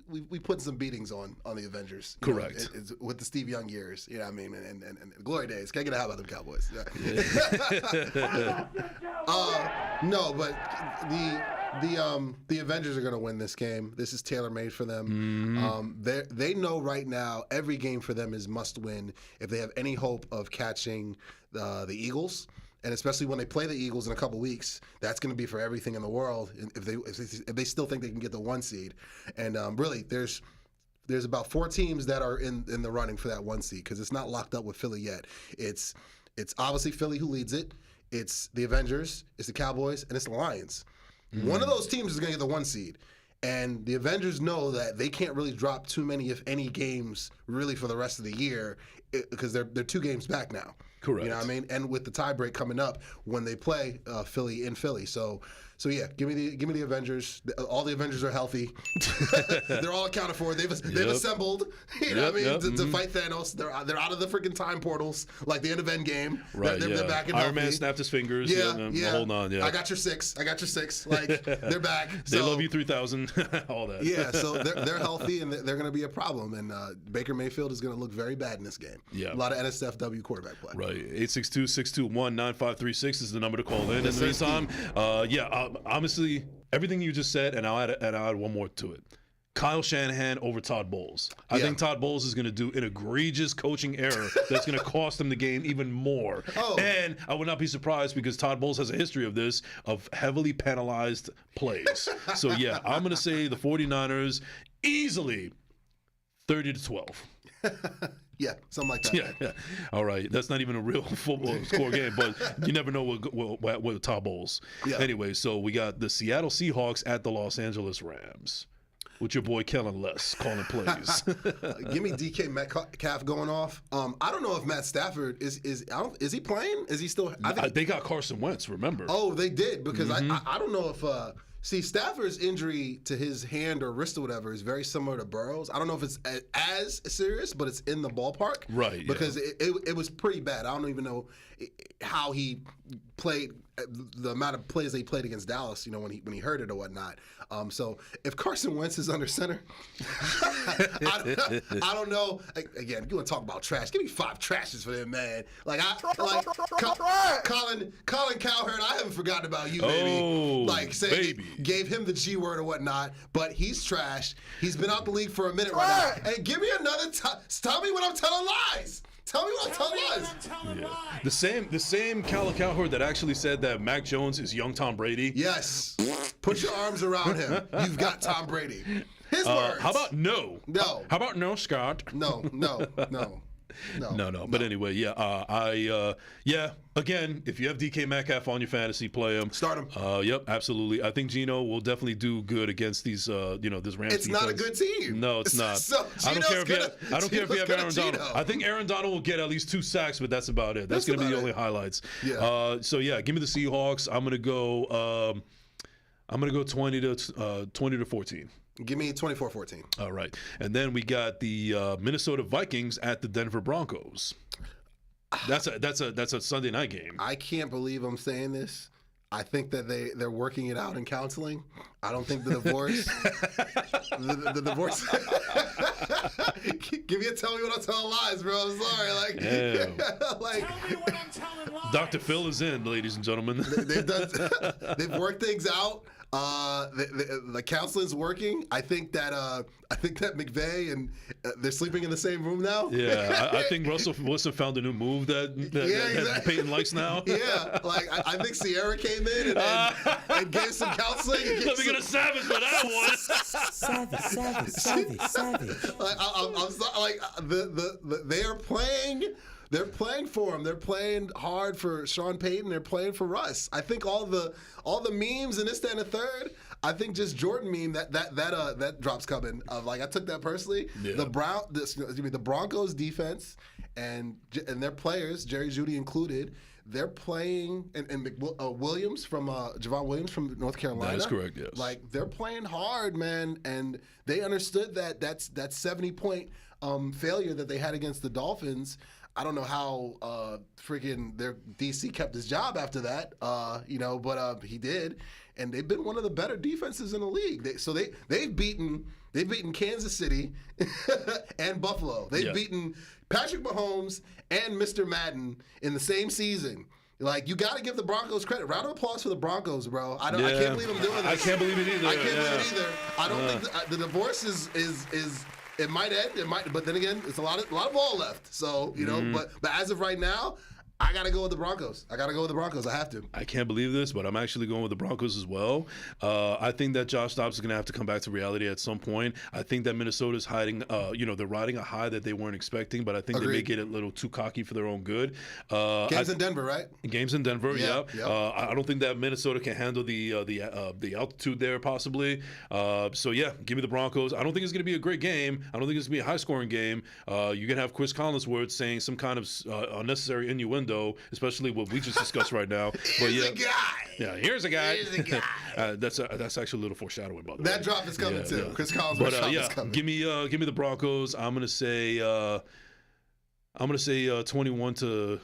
we put some beatings on the Avengers. Correct. With the Steve Young years, you know what I mean, and glory days. Can't get a how about them Cowboys. Yeah. No, but the Avengers are going to win this game. This is tailor made for them. They know right now every game for them is must win if they have any hope of catching the Eagles. And especially when they play the Eagles in a couple weeks, that's going to be for everything in the world. If they still think they can get the 1 seed, and really there's about 4 teams that are in the running for that 1 seed because it's not locked up with Philly yet. It's obviously Philly who leads it. it's the Avengers, it's the Cowboys, and it's the Lions. One of those teams is going to get the 1 seed. And the Avengers know that they can't really drop too many, if any, games really for the rest of the year because they're 2 games back now. Correct. You know what I mean? And with the tiebreak coming up when they play Philly in Philly. So yeah, give me the Avengers. All the Avengers are healthy. They're all accounted for. They've assembled. You know what I mean? To fight Thanos. They're out of the freaking time portals, like the end of Endgame. Right. They're back and Iron healthy. Man snapped his fingers. Yeah. Hold on. Yeah. I got your 6. Like they're back. They love you 3000. All that. Yeah. So they're healthy and they're going to be a problem. And Baker Mayfield is going to look very bad in this game. Yeah. A lot of NSFW quarterback play. Right. 862-621-9536 is the number to call in. In the meantime, honestly, everything you just said, and I'll add one more to it. Kyle Shanahan over Todd Bowles. I think Todd Bowles is going to do an egregious coaching error that's going to cost him the game even more. And I would not be surprised because Todd Bowles has a history of this, of heavily penalized plays. So, yeah, I'm going to say the 49ers easily 30-12. Yeah, something like that. Yeah. All right. That's not even a real football score game, but you never know with Todd Bowles. Yeah. Anyway, so we got the Seattle Seahawks at the Los Angeles Rams. With your boy Kellen Less calling plays. Give me DK Metcalf going off. I don't know if Matt Stafford is he playing? Is he still? They got Carson Wentz. Remember? Oh, they did because I don't know if. See, Stafford's injury to his hand or wrist or whatever is very similar to Burrow's. I don't know if it's as serious, but it's in the ballpark. Right. Because it was pretty bad. I don't even know how he played, the amount of plays that he played against Dallas, when he hurt it or whatnot. So if Carson Wentz is under center, I don't know. Again, you want to talk about trash? Give me 5 trashes for him, man. Colin Cowherd, I haven't forgotten about you, baby. Gave him the G word or whatnot, but he's trash. He's been out the league for a minute right now. And give me another time. Tell me when I'm telling lies. Tell me what I'm telling lies. The same Cowherd that actually said that Mac Jones is young Tom Brady. Yes. Put your arms around him. You've got Tom Brady. His words. How about no? No. How about no, Scott? No. But anyway, again, if you have DK Metcalf on your fantasy, play him. Start him. Yep, absolutely. I think Geno will definitely do good against these, this Rams. It's not a good team. No, it's not. So I don't care if you have Aaron Donald. I think Aaron Donald will get at least 2 sacks, but that's about it. That's going to be the only highlights. Yeah. Give me the Seahawks. I'm going to go 20 to 14. Give me 24-14. All right. And then we got the Minnesota Vikings at the Denver Broncos. That's a Sunday night game. I can't believe I'm saying this. I think that they're working it out in counseling. I don't think the divorce the divorce tell me when I'm telling lies, bro. I'm sorry. Tell me when I'm telling lies. Dr. Phil is in, ladies and gentlemen. They've worked things out. The counseling's working. I think that McVay and they're sleeping in the same room now. Yeah, I think Russell Wilson found a new move that Peyton likes now. Yeah, I think Sierra came in and gave some counseling. Let me get a savage for that one. Savage. I'm sorry, they are playing. They're playing for him. They're playing hard for Sean Payton. They're playing for Russ. I think all the memes and this, that, and the third. I think just Jordan meme that drop's coming. I took that personally. Yeah. The Broncos defense and their players, Jerry Jeudy included, they're playing and Williams from Javon Williams from North Carolina. That is correct. Yes. They're playing hard, man, and they understood that 70-point failure that they had against the Dolphins. I don't know how freaking their DC kept his job after that, but he did, and they've been one of the better defenses in the league. They've beaten Kansas City and Buffalo. They've beaten Patrick Mahomes and Mr. Madden in the same season. You got to give the Broncos credit. Round of applause for the Broncos, bro. I can't believe I'm doing this. I can't believe it either. I can't believe it either. I don't think the divorce is. It might end. It might, but then again, it's a lot of ball left. So but as of right now, I got to go with the Broncos. I have to. I can't believe this, but I'm actually going with the Broncos as well. I think that Josh Dobbs is going to have to come back to reality at some point. I think that Minnesota's hiding, they're riding a high that they weren't expecting, but I think they may get a little too cocky for their own good. Games in Denver, right? Games in Denver, yeah. Yep. I don't think that Minnesota can handle the altitude there, possibly. So, yeah, give me the Broncos. I don't think it's going to be a great game. I don't think it's going to be a high-scoring game. You're going to have Chris Collinsworth saying some kind of unnecessary innuendo, especially what we just discussed right now. But Here's a guy. Yeah, here's a guy. Here's a guy. That's actually a little foreshadowing, by the way. That drop is coming too. Yeah. Chris Collins is coming. Give me the Broncos. I'm gonna say 21 to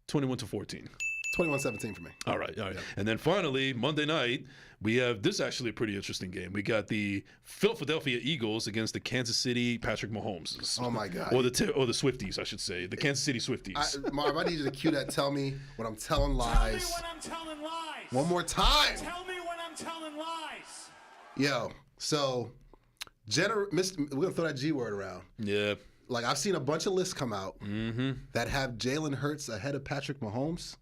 14. 21-17 for me. All right. And then finally, Monday night, we have this actually a pretty interesting game. We got the Philadelphia Eagles against the Kansas City Patrick Mahomes. Oh my God. Or the Swifties, I should say. The Kansas City Swifties. Marv, I need you to cue that. Tell me when I'm telling lies. Tell me when I'm telling lies. One more time. Tell me when I'm telling lies. Yo, so we're gonna throw that G word around. Yeah. Like, I've seen a bunch of lists come out that have Jalen Hurts ahead of Patrick Mahomes.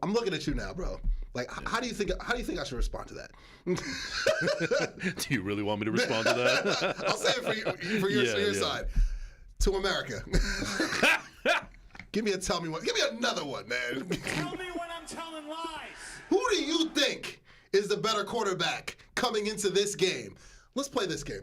I'm looking at you now, bro. Like, how do you think I should respond to that? Do you really want me to respond to that? I'll say it for your side. To America. Give me another one, man. Tell me when I'm telling lies. Who do you think is the better quarterback coming into this game? Let's play this game.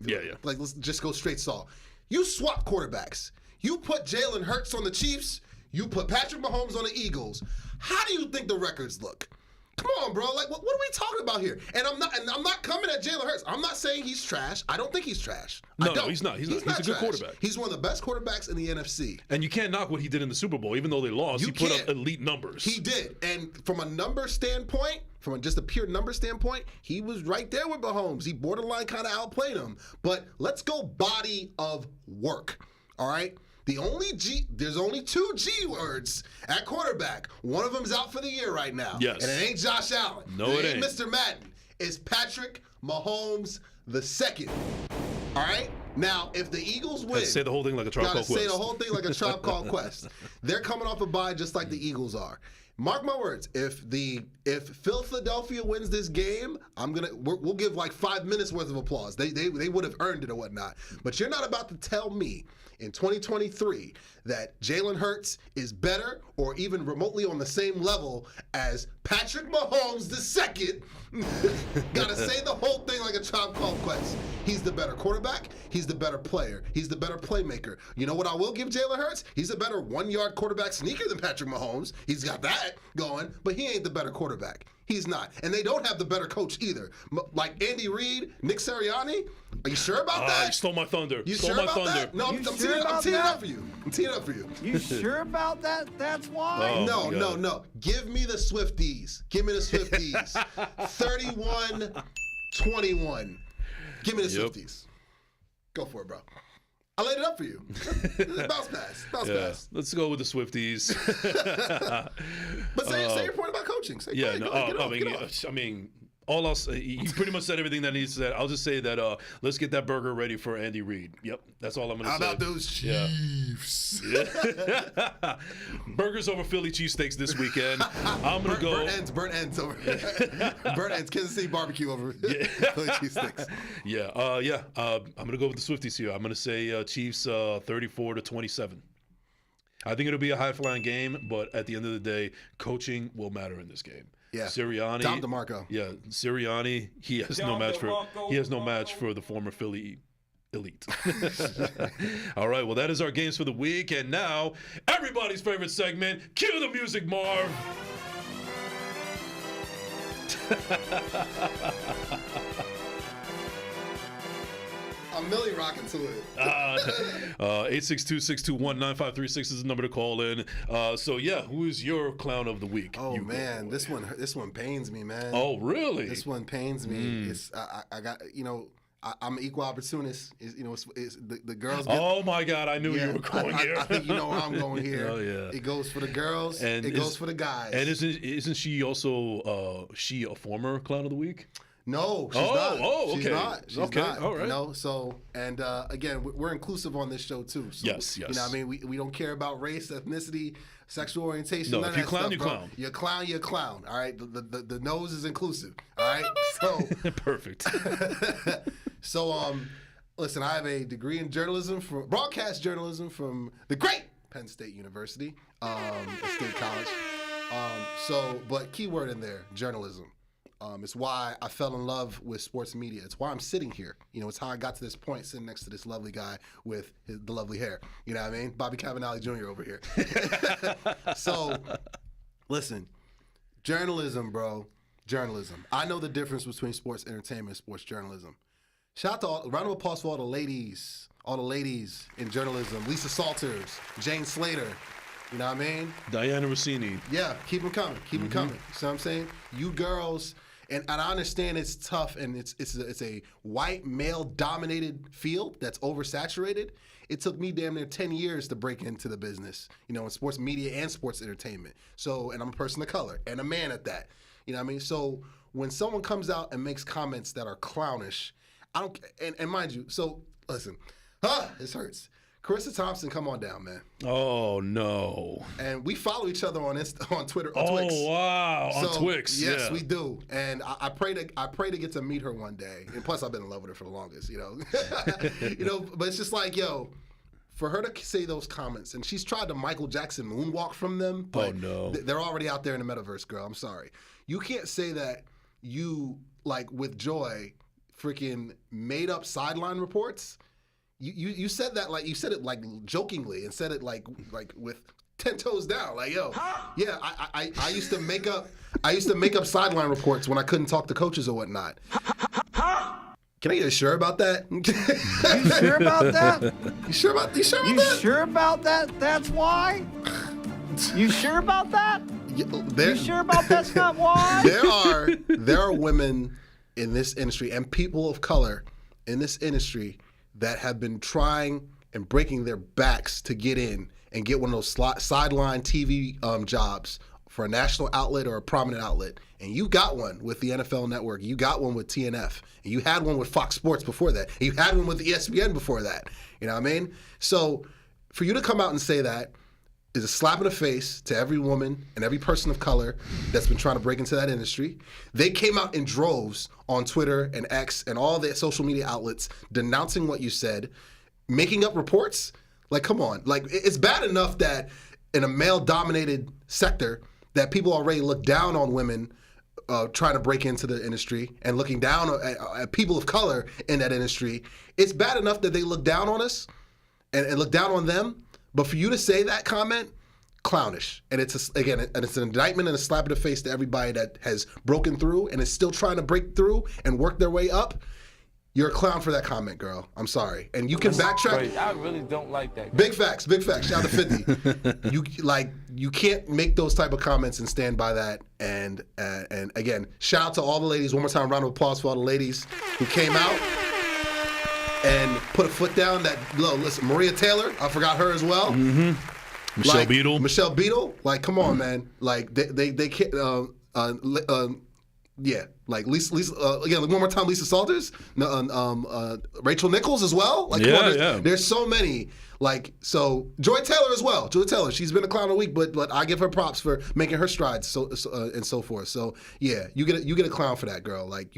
Yeah. Like, let's just go straight Saul. You swap quarterbacks. You put Jalen Hurts on the Chiefs. You put Patrick Mahomes on the Eagles. How do you think the records look? Come on, bro. Like, what are we talking about here? And I'm not coming at Jalen Hurts. I'm not saying he's trash. I don't think he's trash. No, he's not. He's a good trash. quarterback. He's one of the best quarterbacks in the NFC. And you can't knock what he did in the Super Bowl, even though they lost. He put up elite numbers. He did. And from a number standpoint, just a pure number standpoint, he was right there with Mahomes. He borderline kind of outplayed him. But let's go body of work. All right? There's only two G words at quarterback. One of them's out for the year right now. Yes. And it ain't Josh Allen. No, it ain't. Mr. Madden. It's Patrick Mahomes II. All right? Now, if the Eagles win, say the whole thing like a Tribe Called Quest. Say the whole thing like a Tribe Called Quest. They're coming off a bye just like the Eagles are. Mark my words. If Philadelphia wins this game, we'll give like 5 minutes worth of applause. They would have earned it or whatnot. But you're not about to tell me in 2023 that Jalen Hurts is better or even remotely on the same level as Patrick Mahomes II. Gotta say the whole thing like a Tribe Called Quest. He's the better quarterback. He's the better player. He's the better playmaker. You know what I will give Jalen Hurts? He's a better 1-yard quarterback sneaker than Patrick Mahomes. He's got that going, but he ain't the better quarterback. He's not. And they don't have the better coach either. Like Andy Reid, Nick Sirianni. Are you sure about that? You stole my thunder. You stole sure my about thunder. that? No, I'm teeing it up for you. I'm teeing it up for you. You sure about that? That's why? Oh, No. Give me the Swifties. 31-21. Give me the Swifties. Go for it, bro. I laid it up for you. Bounce pass. Let's go with the Swifties. But say your point about coaching. All else, you pretty much said everything that needs to be said. I'll just say that let's get that burger ready for Andy Reid. Yep, that's all I'm going to say. How about those Chiefs? Yeah. Burgers over Philly cheesesteaks this weekend. I'm going to go. Burnt ends over. Burnt ends. Kansas City barbecue over Philly cheesesteaks. I'm going to go with the Swifties here. I'm going to say Chiefs 34-27. I think it'll be a high-flying game, but at the end of the day, coaching will matter in this game. Yeah. Sirianni. Dom DeMarco. Yeah, Sirianni. He has no match for the former Philly elite. All right, well, that is our games for the week, and now everybody's favorite segment. Cue the music, Marv. I'm Millie rocking to it. 862-621-9536 is the number to call in. Who is your clown of the week? Oh man, this one pains me, man. Oh really? This one pains me. It's I got I'm an equal opportunist. It's the girls. Oh my God, I knew you were going here. I think you know where I'm going here. Oh yeah. It goes for the girls. And it goes for the guys. And isn't she also a former clown of the week? No, she's not. Oh, She's okay. not. She's Okay, not. all right. You know, so, and again, we're inclusive on this show too. So, Yes. You know what I mean? We don't care about race, ethnicity, sexual orientation. No, none if of you that clown, stuff, you bro. clown. You're a clown, you're a clown. All right? The nose is inclusive. All right? So, Perfect. so, listen, I have a degree in journalism, broadcast journalism from the great Penn State University, State College. But keyword in there, journalism. It's why I fell in love with sports media. It's why I'm sitting here. You know, it's how I got to this point, sitting next to this lovely guy with the lovely hair. You know what I mean? Bobby Cavanagh Jr. over here. So, listen, journalism, bro. Journalism. I know the difference between sports entertainment and sports journalism. Shout out to round of applause for all the ladies in journalism. Lisa Salters, Jane Slater. You know what I mean? Diana Rossini. Yeah, keep them coming. Keep them coming. You see what I'm saying? You girls, and I understand it's tough, and it's a white male-dominated field that's oversaturated. It took me damn near 10 years to break into the business, you know, in sports media and sports entertainment. So, and I'm a person of color, and a man at that. You know what I mean? So when someone comes out and makes comments that are clownish, I don't, and mind you, so listen, this hurts. Carissa Thompson, come on down, man. Oh no! And we follow each other on Twitter. On Oh Twix. wow! So, on Twix, yes, yeah. we do. And I pray to get to meet her one day. And plus, I've been in love with her for the longest, you know. You know, but it's just like, yo, for her to say those comments, and she's tried to Michael Jackson moonwalk from them. But no. They're already out there in the metaverse, girl. I'm sorry. You can't say that you, like, with joy, freaking made up sideline reports. You said that like you said it like jokingly and said it like with 10 toes down, like, yo, yeah, I used to make up sideline reports when I couldn't talk to coaches or whatnot. Can I get a sure about that? You sure about that? You sure about that? You sure about that? That's why? You sure about that? You sure about that's not why? There are women in this industry and people of color in this industry that have been trying and breaking their backs to get in and get one of those sideline TV jobs for a national outlet or a prominent outlet. And you got one with the NFL Network. You got one with TNF. And you had one with Fox Sports before that. And you had one with ESPN before that. You know what I mean? So for you to come out and say that is a slap in the face to every woman and every person of color that's been trying to break into that industry. They came out in droves on Twitter and X and all the social media outlets denouncing what you said, making up reports. Like, come on. Like, it's bad enough that in a male-dominated sector that people already look down on women trying to break into the industry and looking down at people of color in that industry. It's bad enough that they look down on us and look down on them. But for you to say that comment, clownish. And it's an indictment and a slap in the face to everybody that has broken through and is still trying to break through and work their way up. You're a clown for that comment, girl. I'm sorry. And you can backtrack. I really don't like that. Big facts. Shout out to 50. You can't make those type of comments and stand by that. And again, shout out to all the ladies. One more time, round of applause for all the ladies who came out and put a foot down. Listen, Maria Taylor, I forgot her as well. Mm-hmm. Michelle Beadle. Like, come on, man. Like, they can't. Yeah, like Lisa again. One more time, Lisa Salters, Rachel Nichols as well. Like, yeah. There's so many. Like, so Joy Taylor as well. Joy Taylor, she's been a clown of the week, but I give her props for making her strides, and so forth. So yeah, you get a clown for that, girl. Like,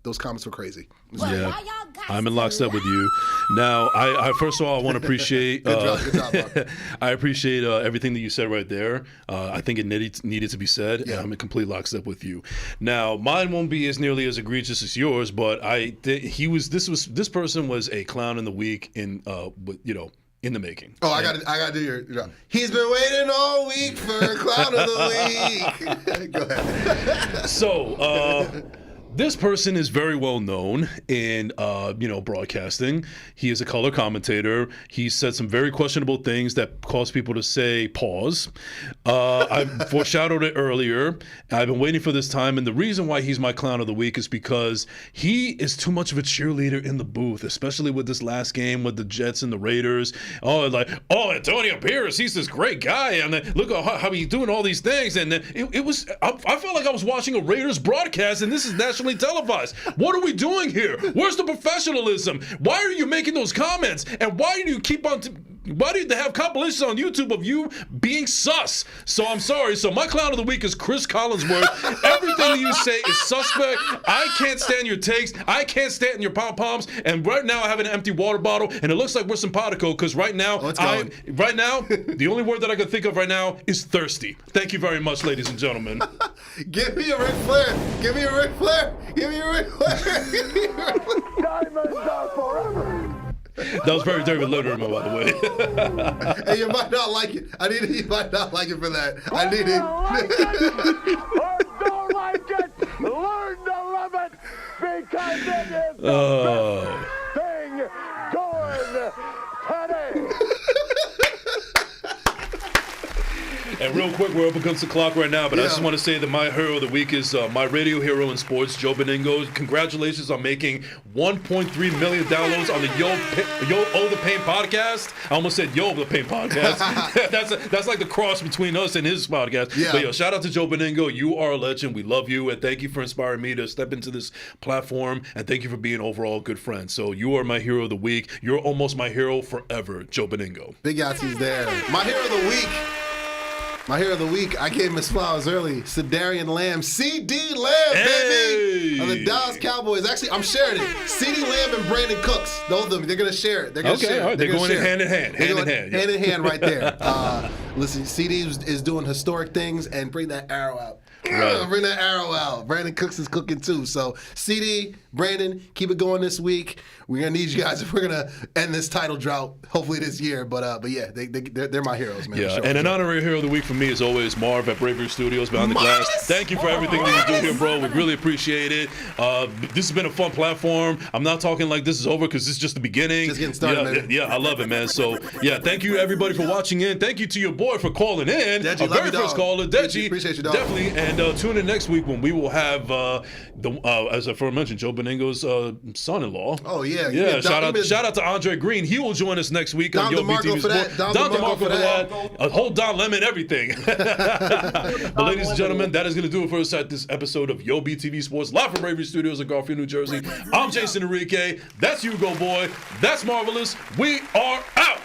those comments were crazy. Yeah, I'm in lockstep with you. Now, I first of all, I want to appreciate. Good job, Mark. I appreciate everything that you said right there. I think it needed to be said, and I'm in complete lockstep with you. Now, mine won't be as nearly as egregious as yours, but this person was a clown in the week in the making. Oh, I got to do your job. He's been waiting all week for a clown of the week. Go ahead. So, this person is very well known in, broadcasting. He is a color commentator. He said some very questionable things that caused people to say pause. I foreshadowed it earlier. I've been waiting for this time, and the reason why he's my clown of the week is because he is too much of a cheerleader in the booth, especially with this last game with the Jets and the Raiders. Antonio Pierce, he's this great guy, and look at how he's doing all these things. And I felt like I was watching a Raiders broadcast, and this is national nationally televised. What are we doing here? Where's the professionalism? Why are you making those comments? And why do you keep on... Why do they have compilations on YouTube of you being sus? So I'm sorry. So my clown of the week is Chris Collinsworth. Everything that you say is suspect. I can't stand your takes. I can't stand your pom-poms. And right now I have an empty water bottle, and it looks like we're simpatico because right now, the only word that I can think of right now is thirsty. Thank you very much, ladies and gentlemen. Give me a Ric Flair. Give me a Ric Flair. Give me a Ric Flair. Diamonds are forever. That was very David Letterman, by the way. Hey, you might not like it. You might not like it for that. I need it. Like it or don't like it, learn to love it because it is the best thing going today. And real quick, we're up against the clock right now, but I just want to say that my hero of the week is my radio hero in sports, Joe Beningo. Congratulations on making 1.3 million downloads on the Yo Oh the Pain podcast. I almost said Yo the Pain podcast. that's like the cross between us and his podcast. Yeah. But shout out to Joe Beningo. You are a legend. We love you, and thank you for inspiring me to step into this platform, and thank you for being overall a good friend. So you are my hero of the week. You're almost my hero forever, Joe Beningo. Big Yahtzee's there. My hero of the week. My hero of the week, I gave him his flowers early. Cedarian Lamb, CD Lamb, baby, of the Dallas Cowboys. Actually, I'm sharing it. CD Lamb and Brandon Cooks, both of them, they're gonna share it. They're gonna share it. All right. They're going hand in hand. Hand in hand, right there. Listen, CD is doing historic things, and bring that arrow out. Right. Bring that arrow out. Brandon Cooks is cooking too. So CD, Brandon, keep it going this week. We're gonna need you guys if we're gonna end this title drought, hopefully this year. But yeah, they're my heroes, man. Yeah, sure, and an honorary hero of the week for me is always Marv at Bravery Studios behind the glass. Thank you for everything that you do here, bro. We really appreciate it. This has been a fun platform. I'm not talking like this is over because this is just the beginning. Just getting started, yeah, I love it, man. So yeah, thank you everybody for watching in. Thank you to your boy for calling in. Deji, our very first caller, Deji. Appreciate you, dog. Definitely, and tune in next week when we will have as I first mentioned, Joe Beningo's son-in-law. Oh yeah, yeah. Shout out to Andre Green. He will join us next week on Yo BTV Sports. Don DeMarco for that. A whole Don Lemon, everything. But ladies and gentlemen, that is going to do it for us at this episode of Yo BTV Sports, live from Bravery Studios in Garfield, New Jersey. I'm Jason Enrique. That's Ugo Boy. That's Marvelous. We are out.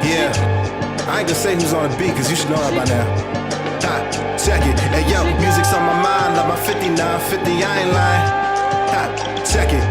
Yeah. I ain't gonna say who's on the beat, because you should know that by now. Check it. Hey, yo, music's on my mind, like my 59, 50, I ain't lying. Check it.